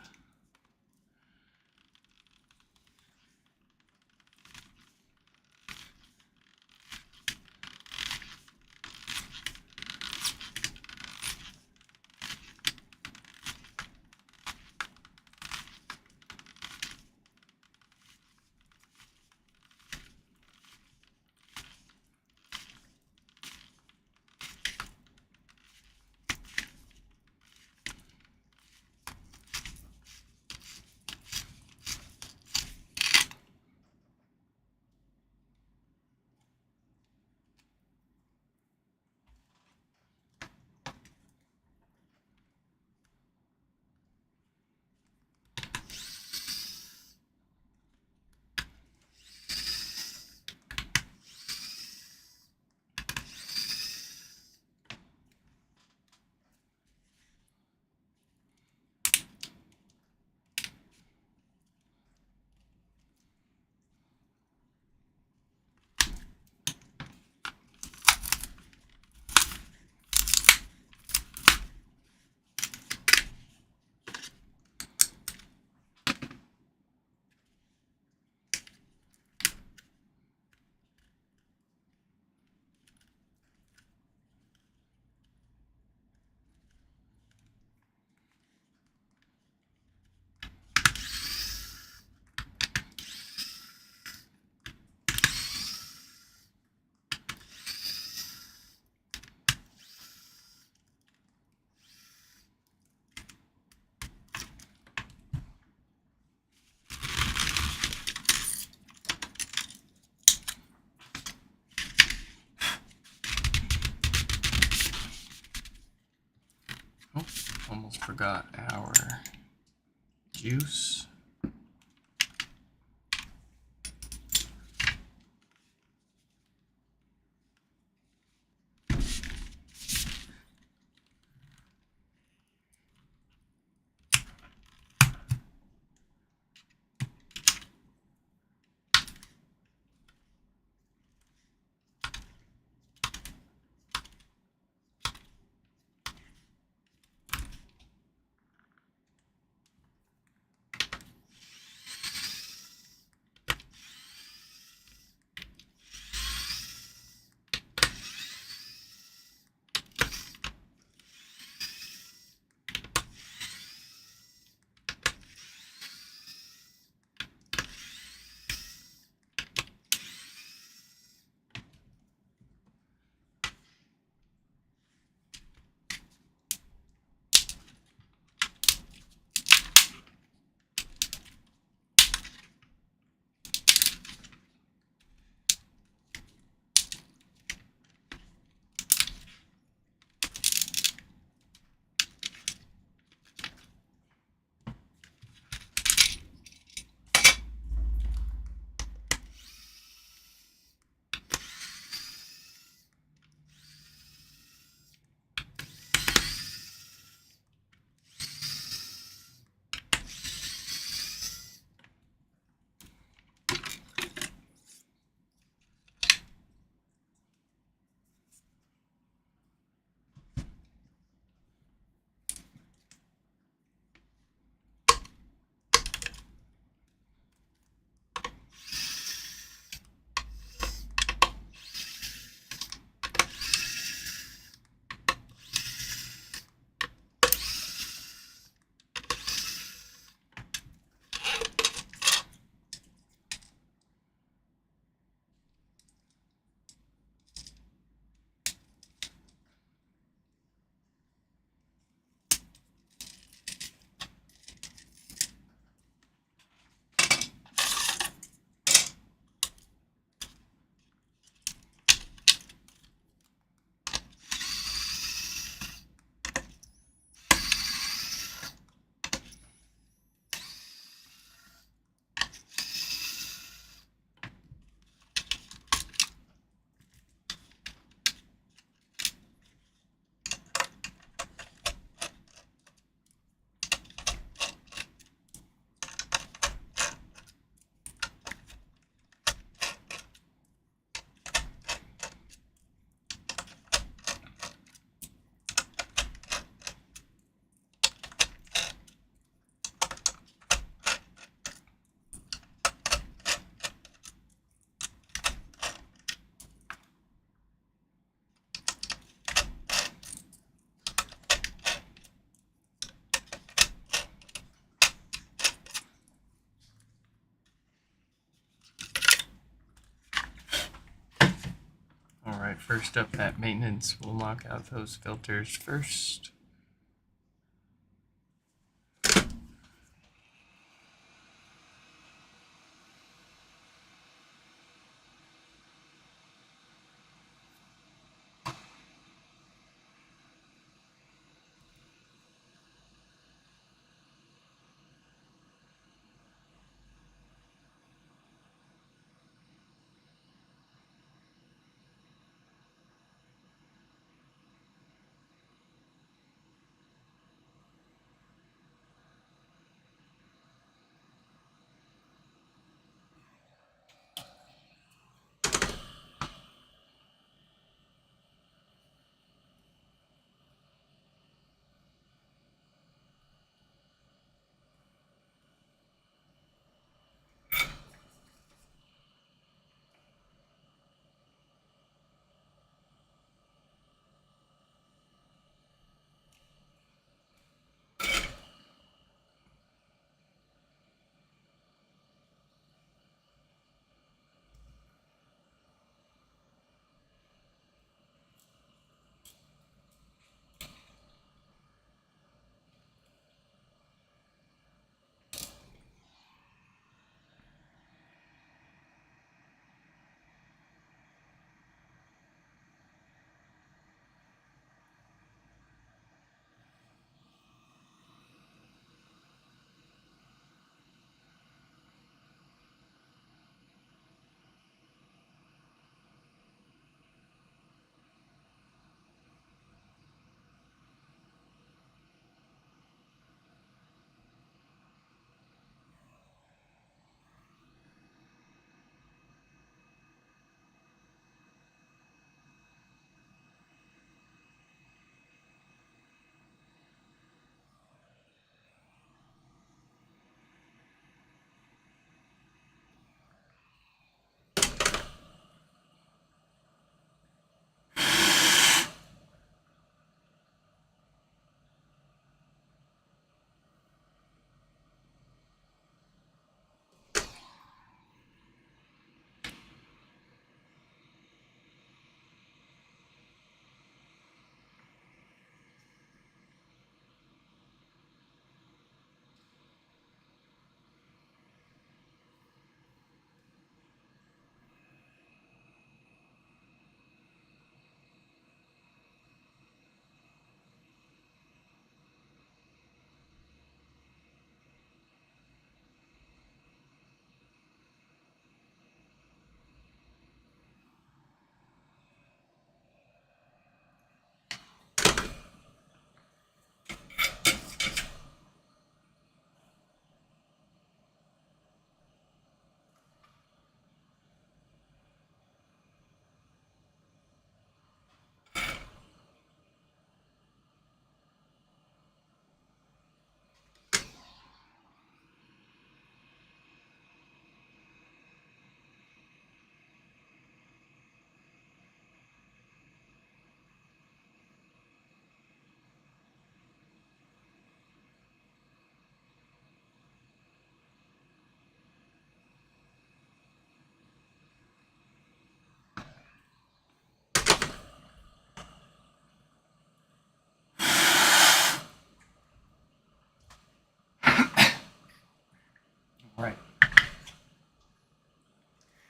almost forgot our juice. Alright, first up at maintenance, we'll knock out those filters first.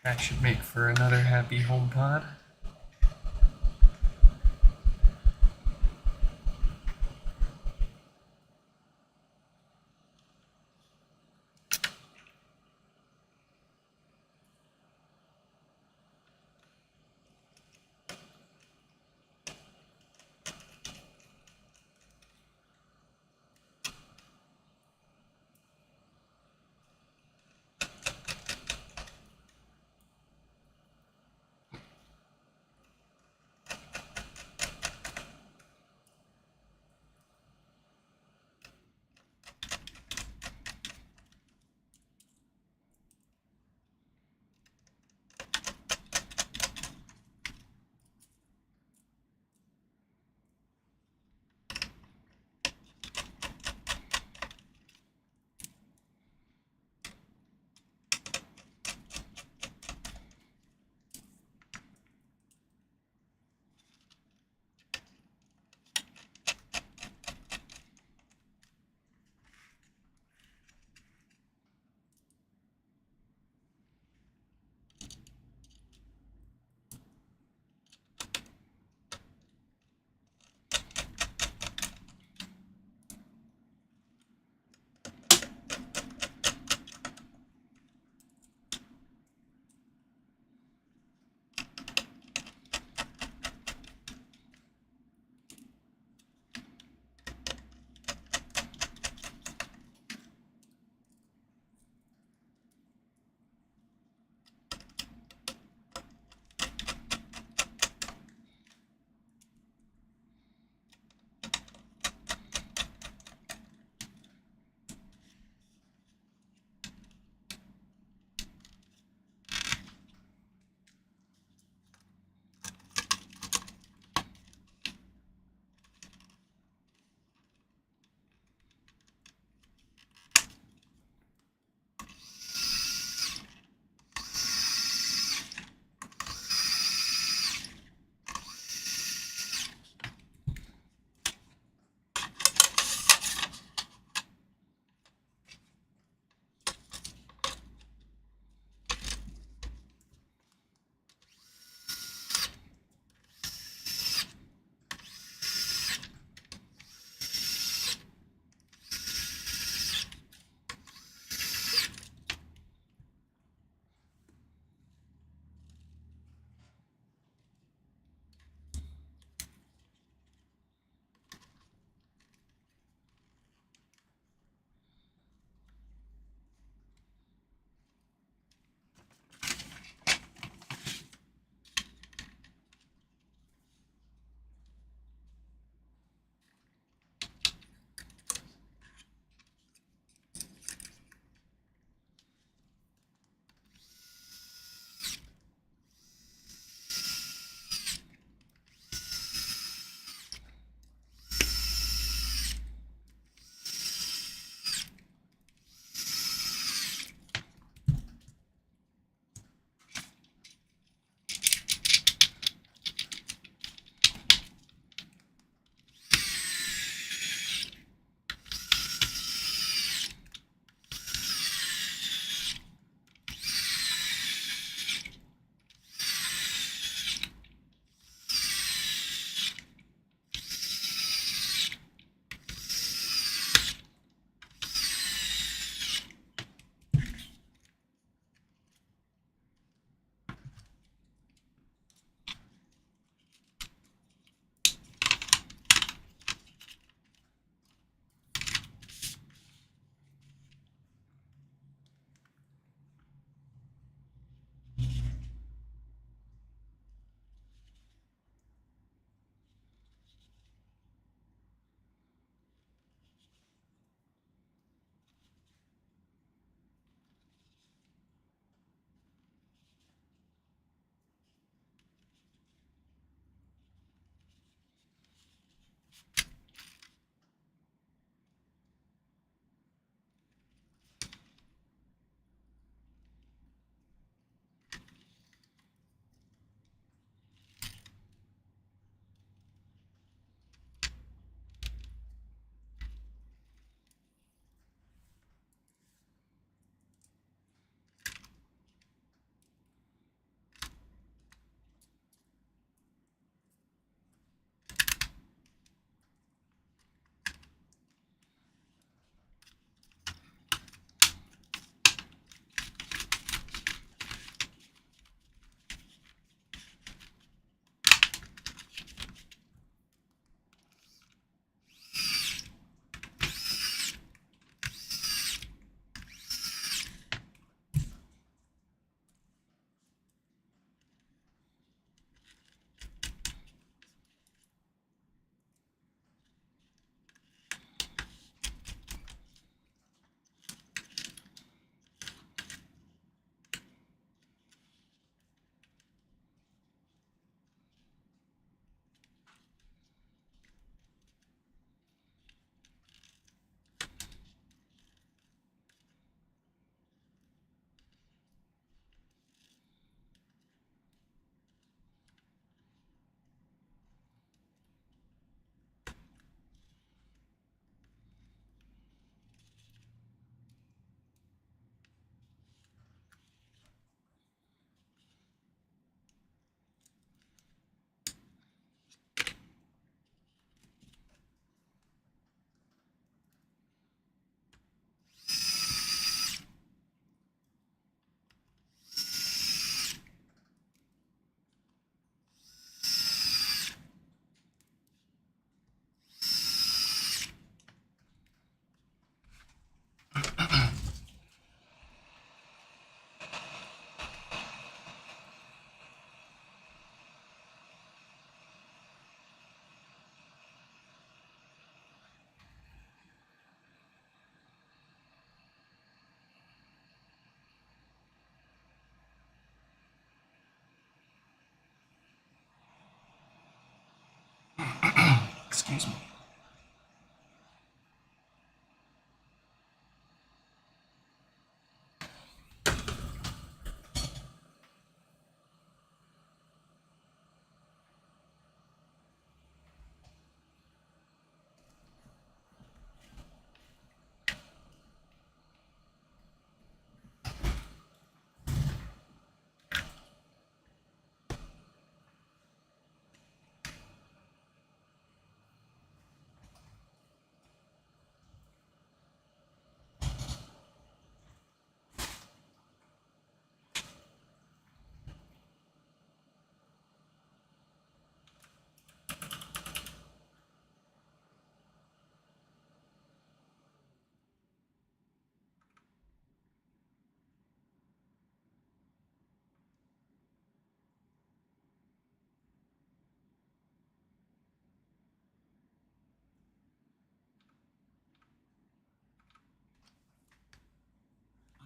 That should make for another happy HomePod. Excuse me.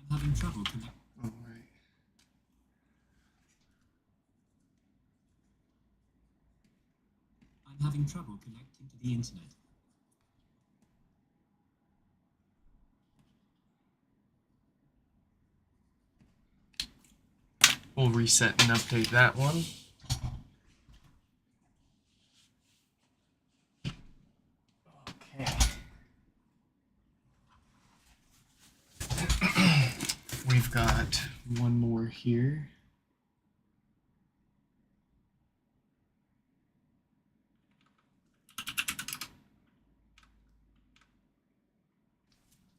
I'm having trouble connecting. All right. I'm having trouble connecting to the internet. We'll reset and update that one. Okay. We've got one more here.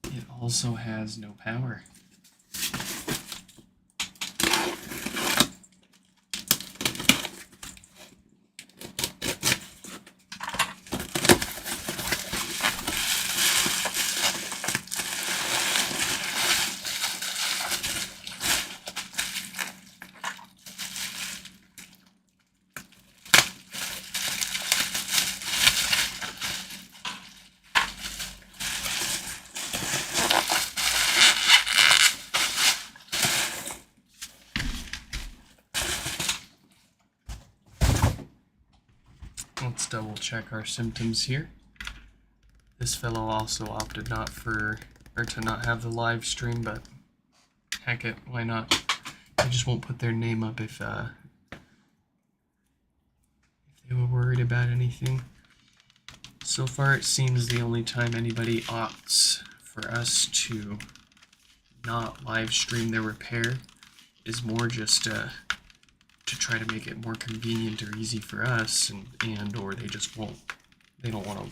It also has no power. Let's double check our symptoms here. This fellow also opted to not have the live stream, but heck it, why not? They just won't put their name up if they were worried about anything. So far it seems the only time anybody opts for us to not live stream their repair is more just to try to make it more convenient or easy for us, and or they don't want to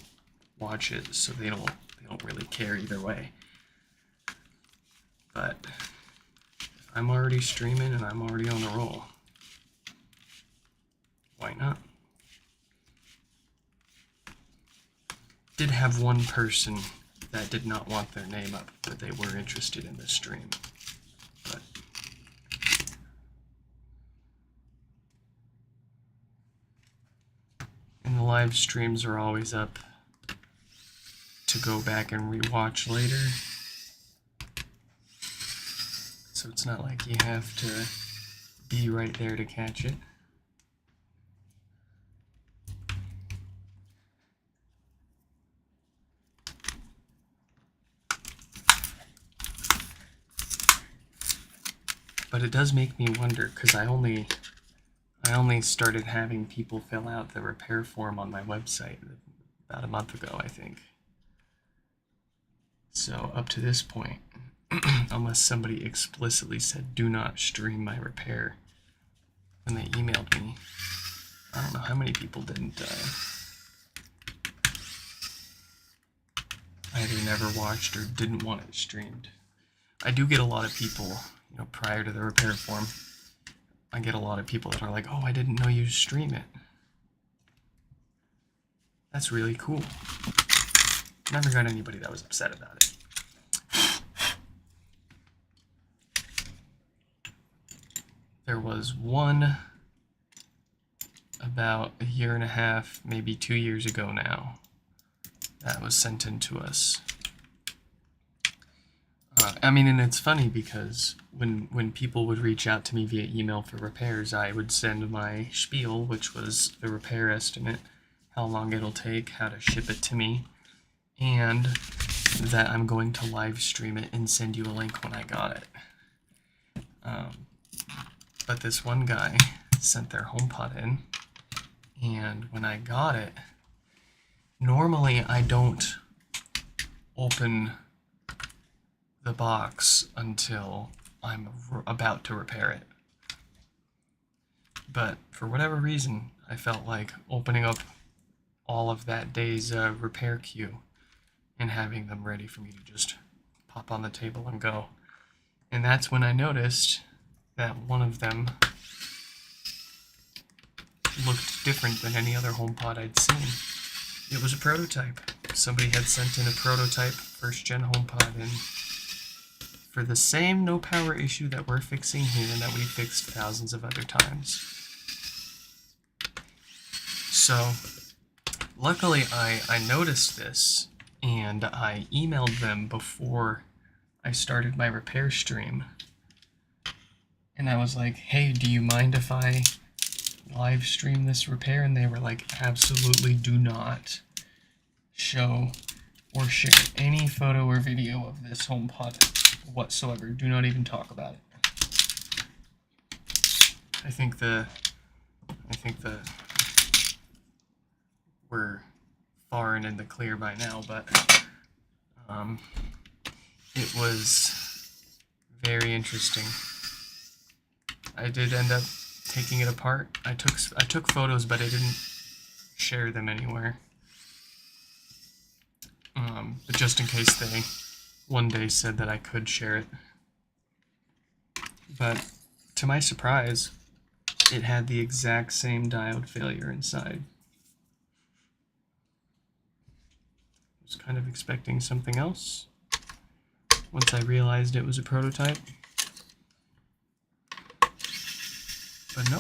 watch it, so they don't really care either way. But if I'm already streaming and I'm already on a roll, why not? Did have one person that did not want their name up, but they were interested in the stream. But and the live streams are always up to go back and rewatch later. So it's not like you have to be right there to catch it. But it does make me wonder, because I only started having people fill out the repair form on my website about a month ago, I think. So up to this point, unless somebody explicitly said, do not stream my repair, when they emailed me, I don't know how many people didn't either never watched or didn't want it streamed. I do get a lot of people, prior to the repair form, I get a lot of people that are like, oh, I didn't know you stream it. That's really cool. Never got anybody that was upset about it. There was one about a year and a half, maybe 2 years ago now, that was sent in to us. And it's funny because when people would reach out to me via email for repairs, I would send my spiel, which was the repair estimate, how long it'll take, how to ship it to me, and that I'm going to live stream it and send you a link when I got it. But this one guy sent their HomePod in, and when I got it, normally I don't open the box until I'm about to repair it. But for whatever reason, I felt like opening up all of that day's repair queue and having them ready for me to just pop on the table and go. And that's when I noticed that one of them looked different than any other HomePod I'd seen. It was a prototype. Somebody had sent in a prototype first-gen HomePod, and for the same no power issue that we're fixing here and that we fixed thousands of other times. So, luckily I noticed this, and I emailed them before I started my repair stream. And I was like, hey, do you mind if I live stream this repair? And they were like, absolutely do not show or share any photo or video of this HomePod whatsoever. Do not even talk about it. I think we're far and in the clear by now, but it was very interesting. I did end up taking it apart. I took photos, but I didn't share them anywhere. But just in case they one day said that I could share it. But to my surprise, it had the exact same diode failure inside. I was kind of expecting something else once I realized it was a prototype. But no.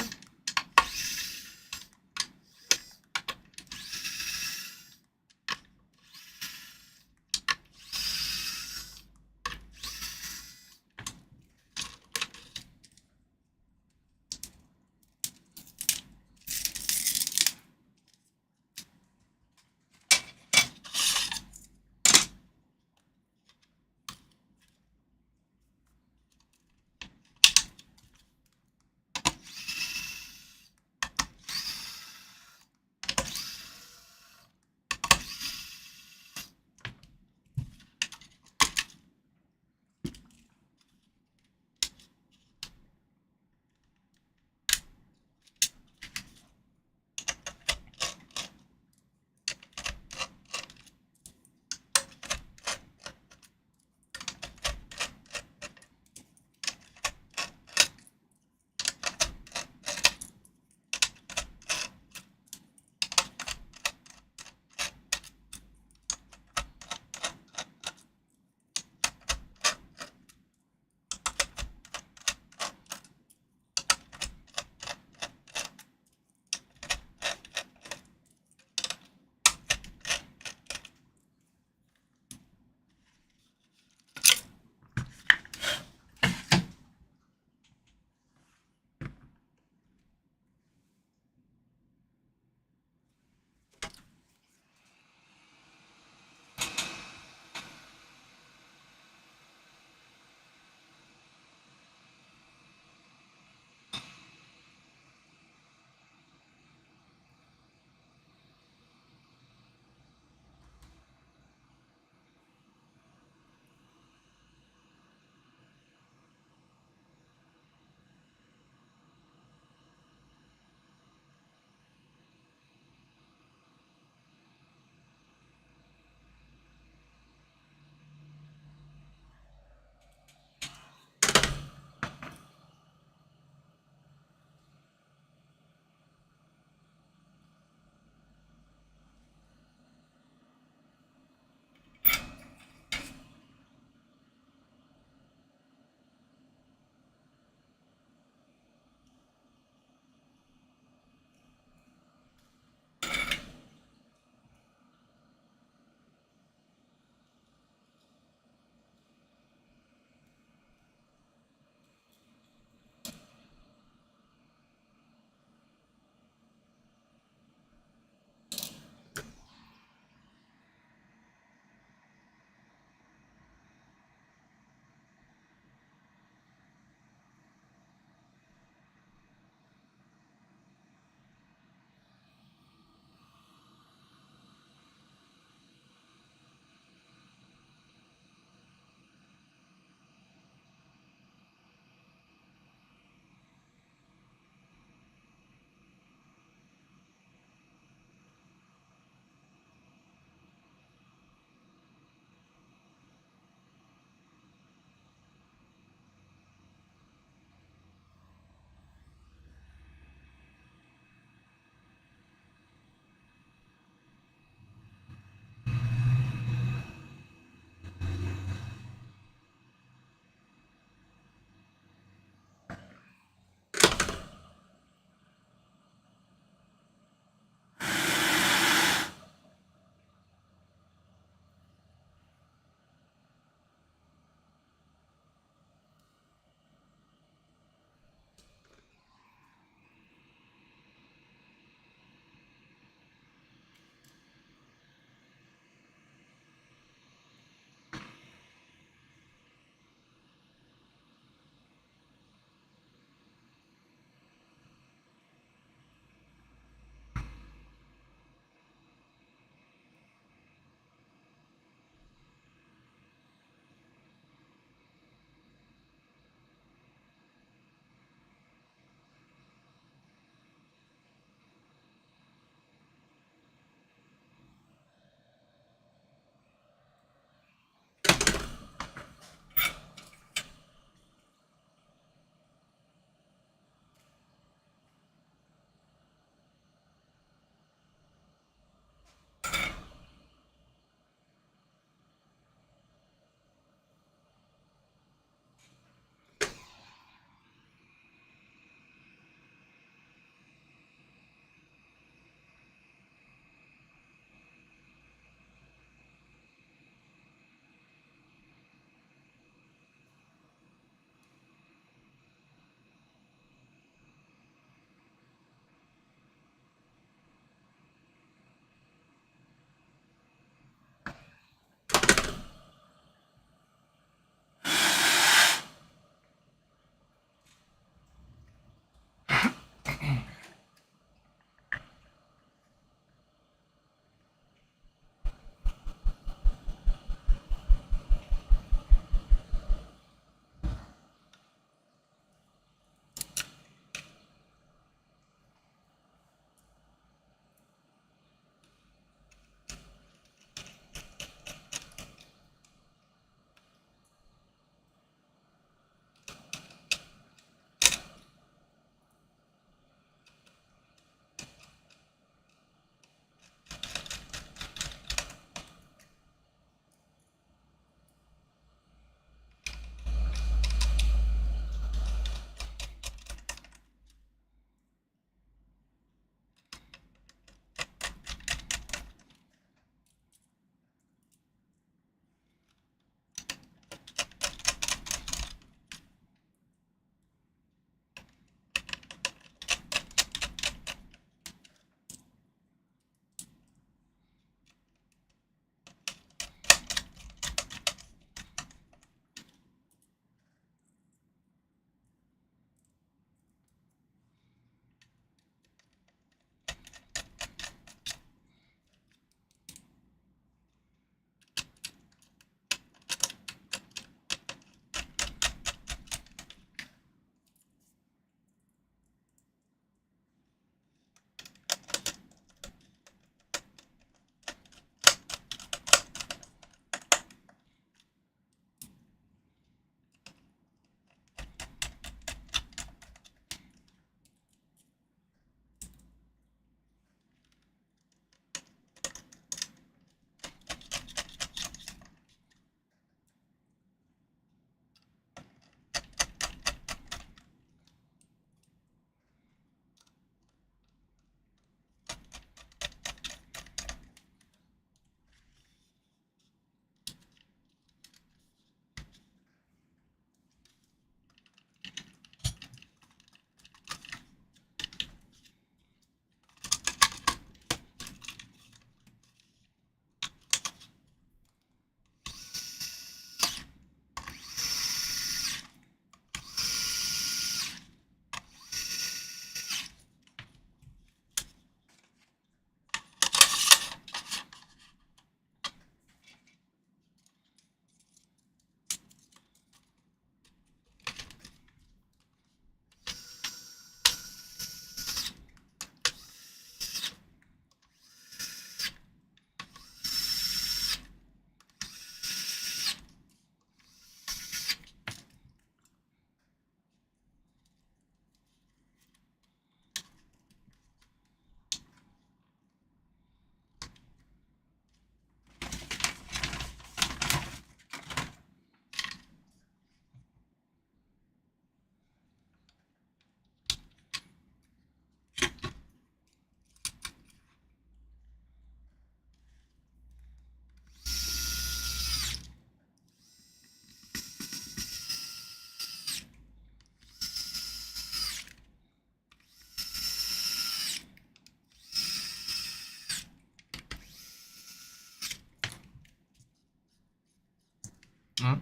Huh?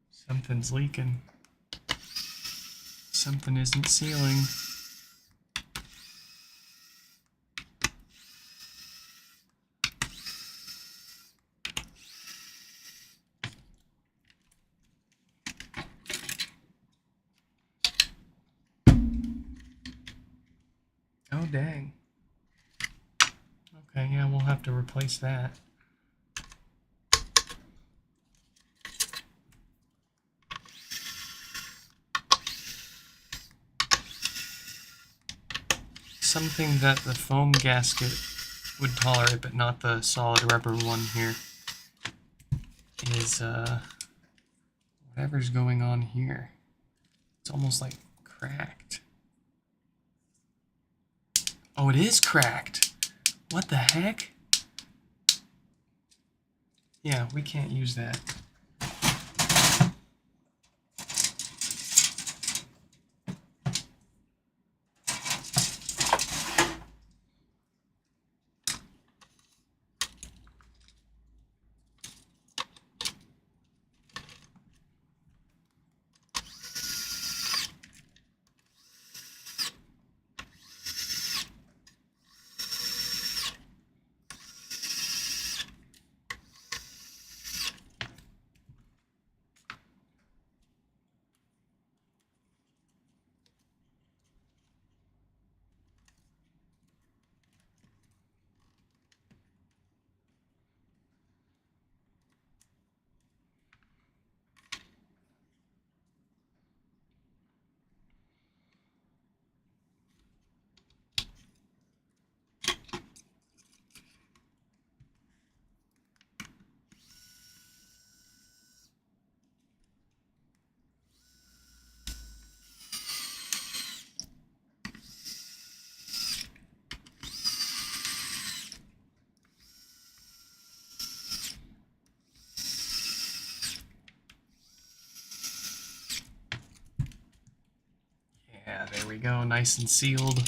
Something's leaking. Something isn't sealing. Oh, dang. Okay, yeah, we'll have to replace that. Something that the foam gasket would tolerate, but not the solid rubber one here, is whatever's going on here. It's almost like cracked. Oh, it is cracked. What the heck? Yeah, we can't use that. Yeah, there we go, nice and sealed.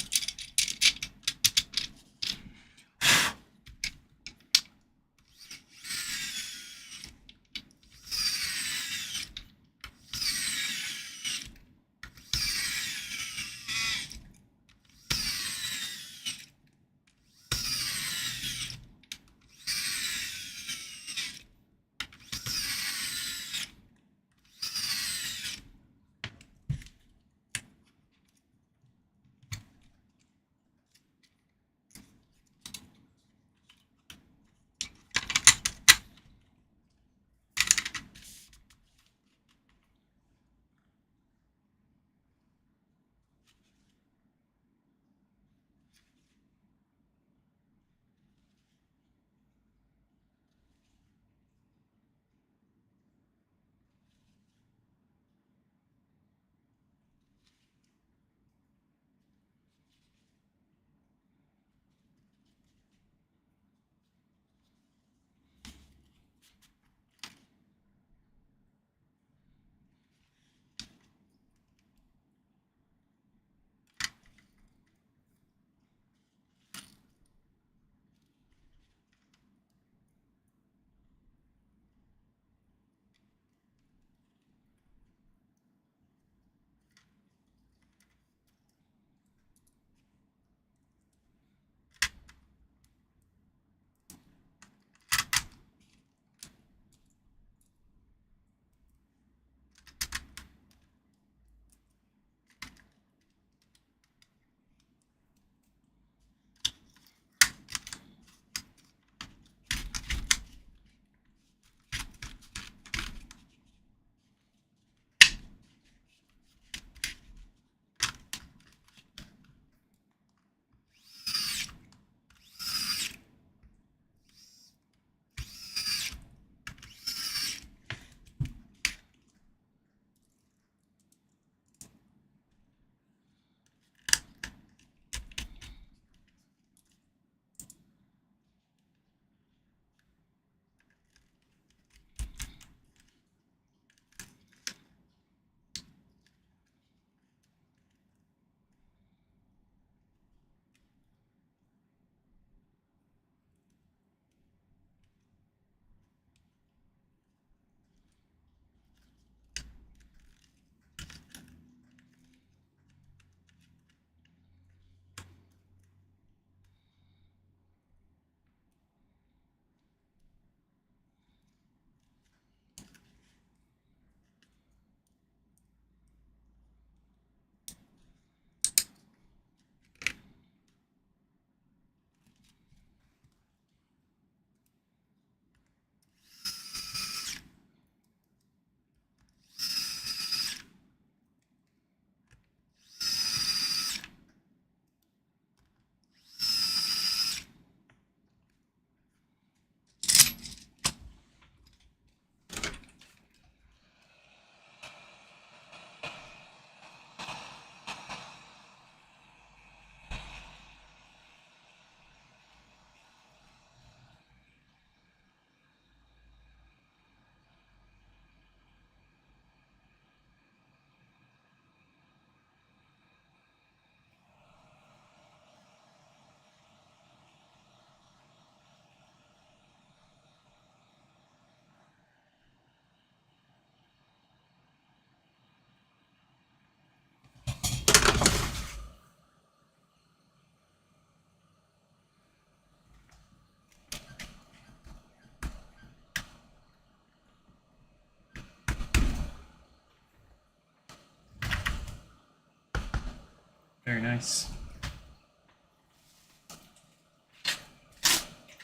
Very nice.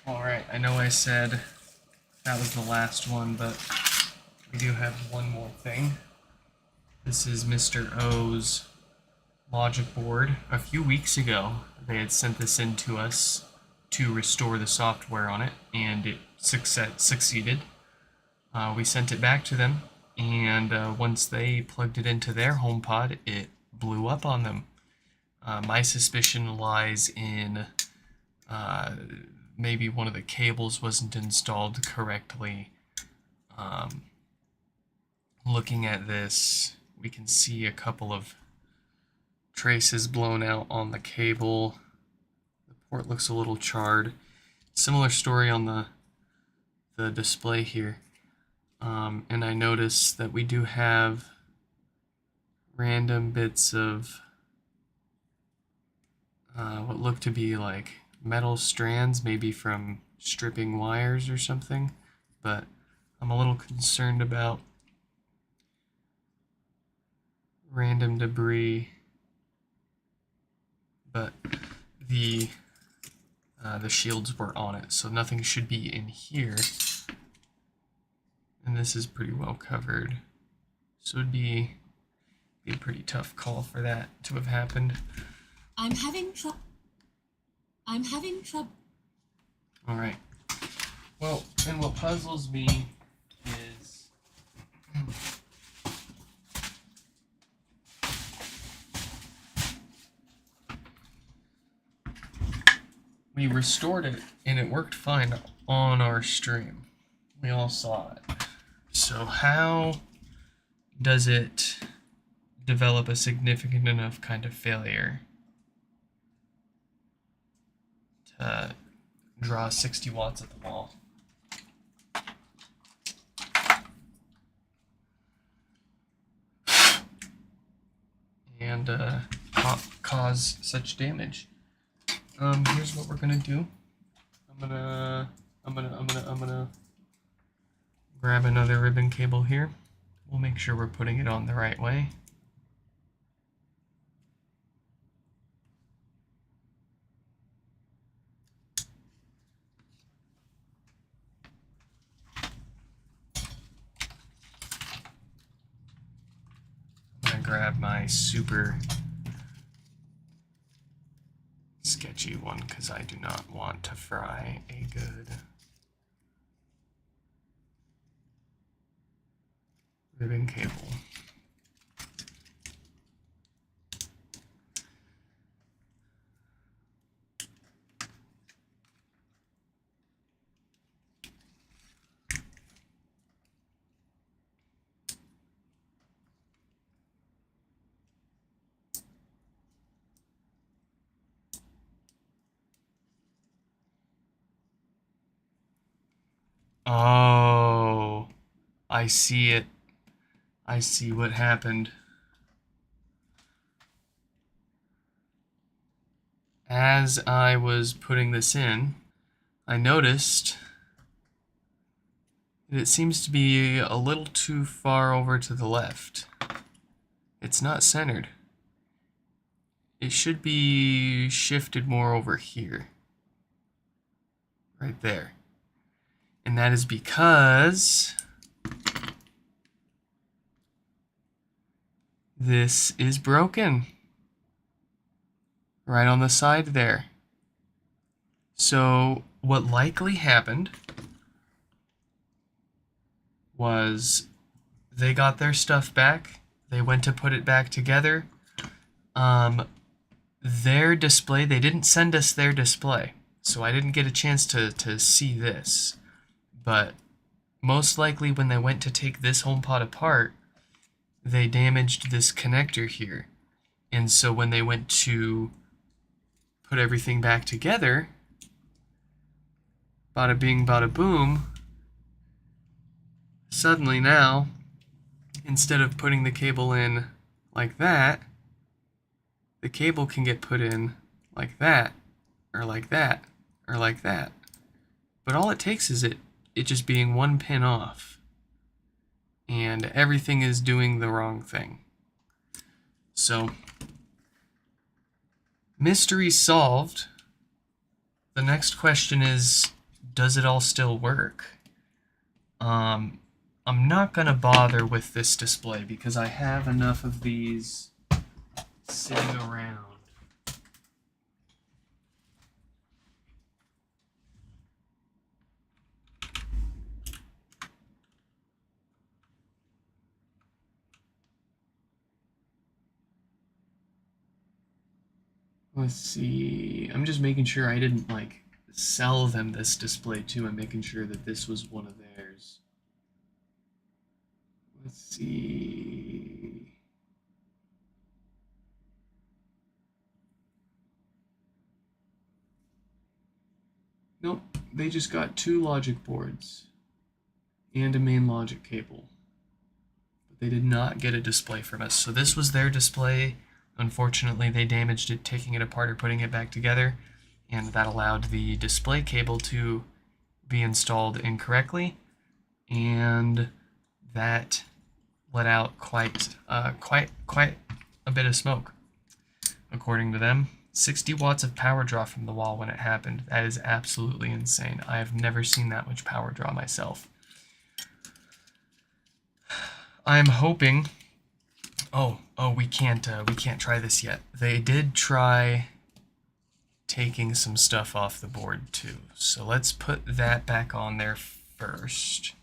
Alright, I know I said that was the last one, but we do have one more thing. This is Mr. O's logic board. A few weeks ago, they had sent this in to us to restore the software on it, and it succeeded. We sent it back to them, and once they plugged it into their HomePod, it blew up on them. My suspicion lies in maybe one of the cables wasn't installed correctly. Looking at this, we can see a couple of traces blown out on the cable. The port looks a little charred. Similar story on the display here. And I notice that we do have random bits of what look to be like metal strands, maybe from stripping wires or something, but I'm a little concerned about random debris. But the shields were on it, so nothing should be in here. And this is pretty well covered, so it'd be a pretty tough call for that to have happened. I'm having trouble. All right. Well, and what puzzles me is we restored it and it worked fine on our stream. We all saw it. So how does it develop a significant enough kind of failure to draw 60 watts at the wall? And cause such damage? Here's what we're gonna do. I'm gonna grab another ribbon cable here. We'll make sure we're putting it on the right way. I'm gonna grab my super sketchy one because I do not want to fry a good ribbon cable. Oh, I see it. I see what happened. As I was putting this in, I noticed that it seems to be a little too far over to the left. It's not centered. It should be shifted more over here. Right there. And that is because this is broken. Right on the side there. So what likely happened was they got their stuff back. They went to put it back together. Their display, they didn't send us their display, so I didn't get a chance to see this. But most likely when they went to take this HomePod apart, they damaged this connector here. And so when they went to put everything back together, bada bing, bada boom, suddenly now, instead of putting the cable in like that, the cable can get put in like that, or like that, or like that. But all it takes is it just being one pin off, and everything is doing the wrong thing. So mystery solved. The next question is, does it all still work? I'm not gonna bother with this display because I have enough of these sitting around. Let's see. I'm just making sure I didn't like sell them this display too. I'm making sure that this was one of theirs. Let's see. Nope, they just got 2 logic boards and a main logic cable. But they did not get a display from us. So this was their display. Unfortunately, they damaged it taking it apart or putting it back together, and that allowed the display cable to be installed incorrectly, and that let out quite a bit of smoke. According to them, 60 watts of power draw from the wall when it happened. That is absolutely insane. I have never seen that much power draw myself. I'm hoping. Oh, we can't try this yet. They did try taking some stuff off the board too. So let's put that back on there first.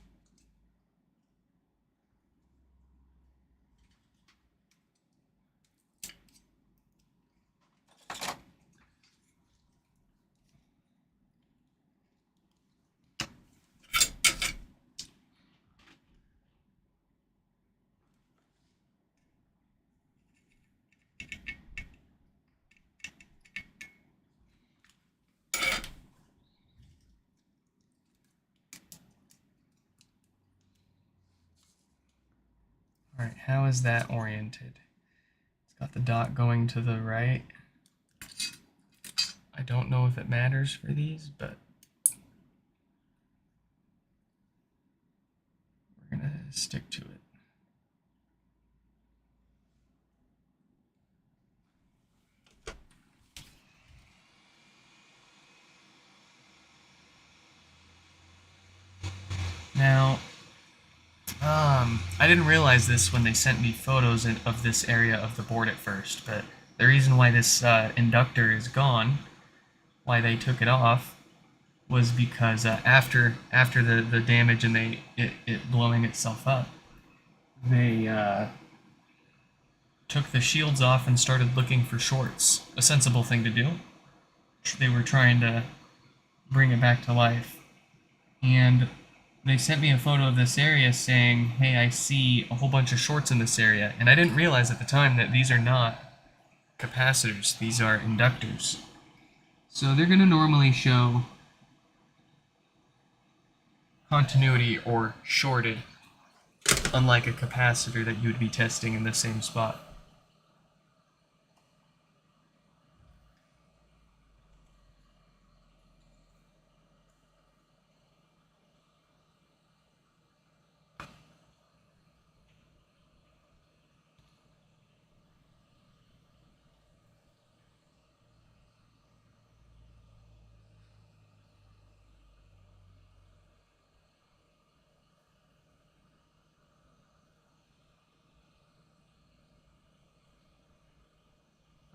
All right, how is that oriented? It's got the dot going to the right. I don't know if it matters for these, but we're gonna stick to it. Now, I didn't realize this when they sent me photos of this area of the board at first, but the reason why this inductor is gone, why they took it off, was because after the damage and it blowing itself up, they took the shields off and started looking for shorts. A sensible thing to do. They were trying to bring it back to life. And they sent me a photo of this area saying, hey, I see a whole bunch of shorts in this area. And I didn't realize at the time that these are not capacitors, these are inductors. So they're going to normally show continuity or shorted, unlike a capacitor that you would be testing in the same spot.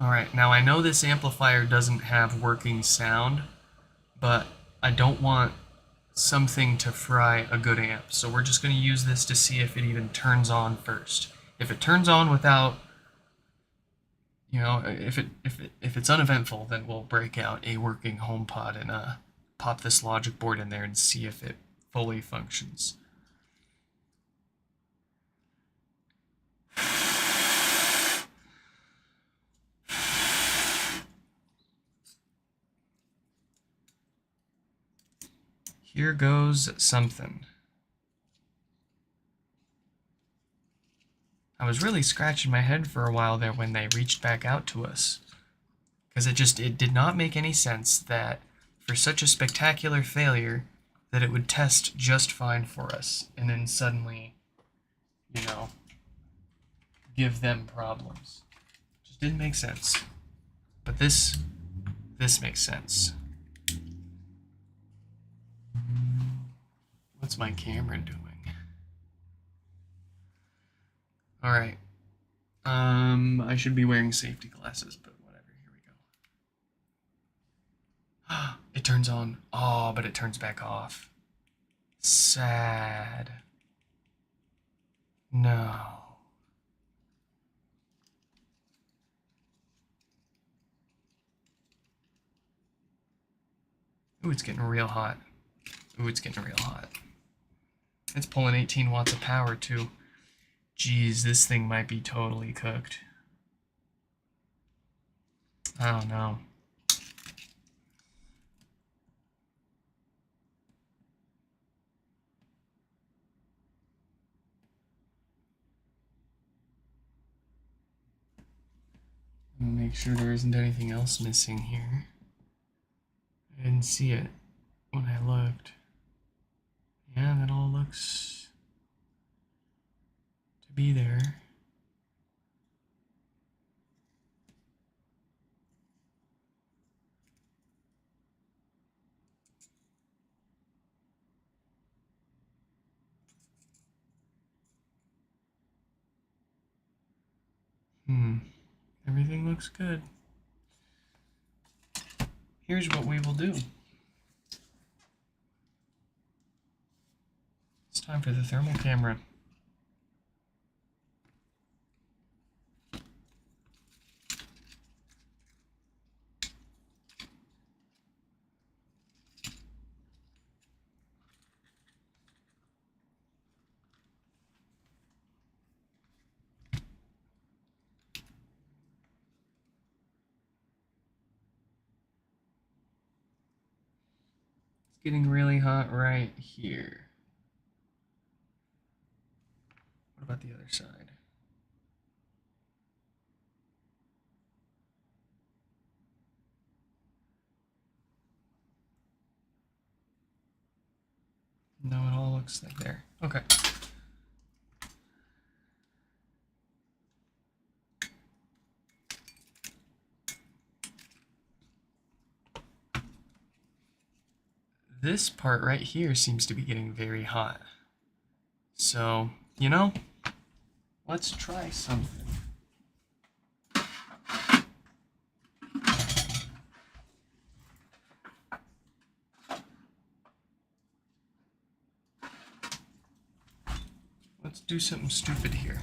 Alright, now I know this amplifier doesn't have working sound, but I don't want something to fry a good amp, so we're just going to use this to see if it even turns on first. If it turns on without, you know, if it's uneventful, then we'll break out a working HomePod and pop this logic board in there and see if it fully functions. Here goes something. I was really scratching my head for a while there when they reached back out to us. Because it did not make any sense that for such a spectacular failure that it would test just fine for us. And then suddenly, you know, give them problems. Just didn't make sense. But But this makes sense. What's my camera doing? All right. I should be wearing safety glasses, but whatever. Here we go. It turns on. Oh, but it turns back off. Sad. No. Ooh, it's getting real hot. Ooh, it's getting real hot. It's pulling 18 watts of power, too. Geez, this thing might be totally cooked. I don't know. Make sure there isn't anything else missing here. I didn't see it when I looked. Yeah, that all looks to be there. Everything looks good. Here's what we will do. It's time for the thermal camera. It's getting really hot right here. What about the other side? No, it all looks like there. Okay. This part right here seems to be getting very hot. So, you know, let's try something. Let's do something stupid here.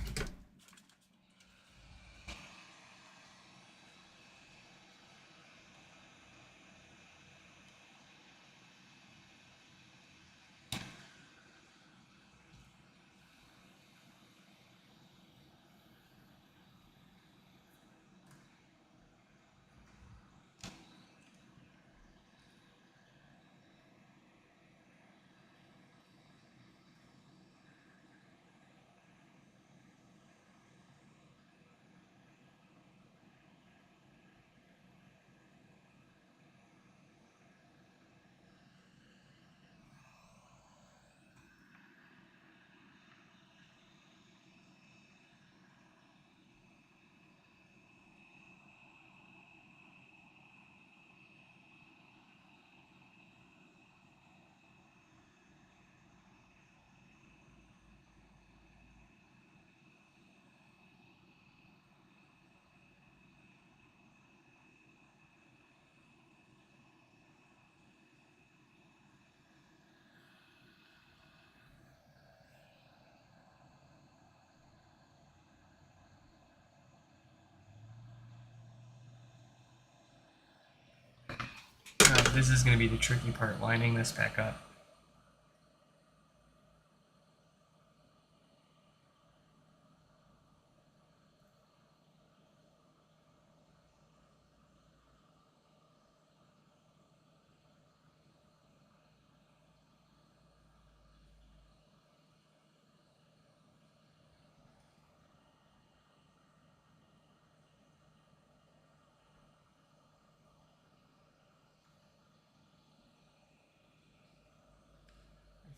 This is going to be the tricky part, lining this back up.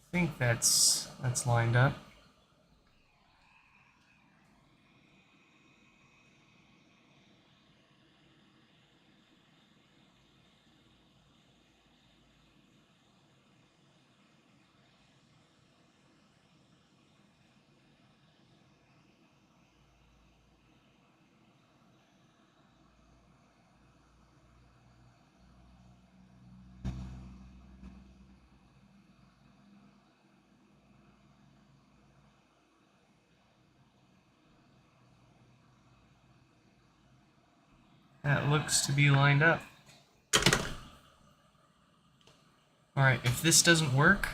I think that's lined up. That looks to be lined up. Alright, if this doesn't work,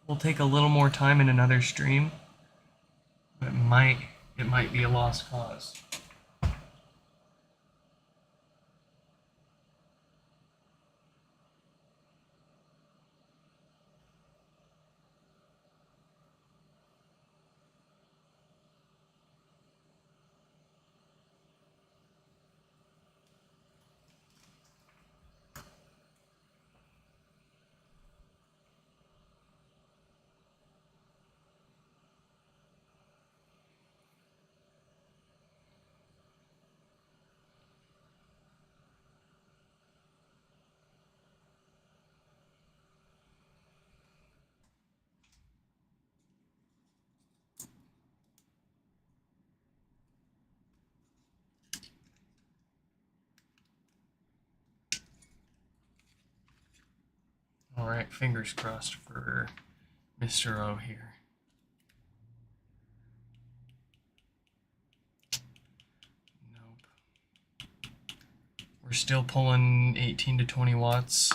we'll take a little more time in another stream. But it might be a lost cause. Alright, fingers crossed for Mr. O here. Nope. We're still pulling 18 to 20 watts.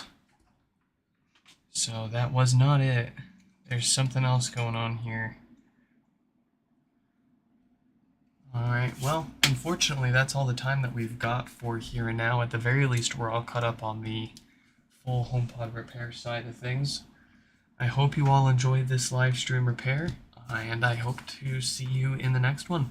So that was not it. There's something else going on here. Alright, well, unfortunately that's all the time that we've got for here and now. At the very least, we're all caught up on the full HomePod repair side of things. I hope you all enjoyed this live stream repair, and I hope to see you in the next one.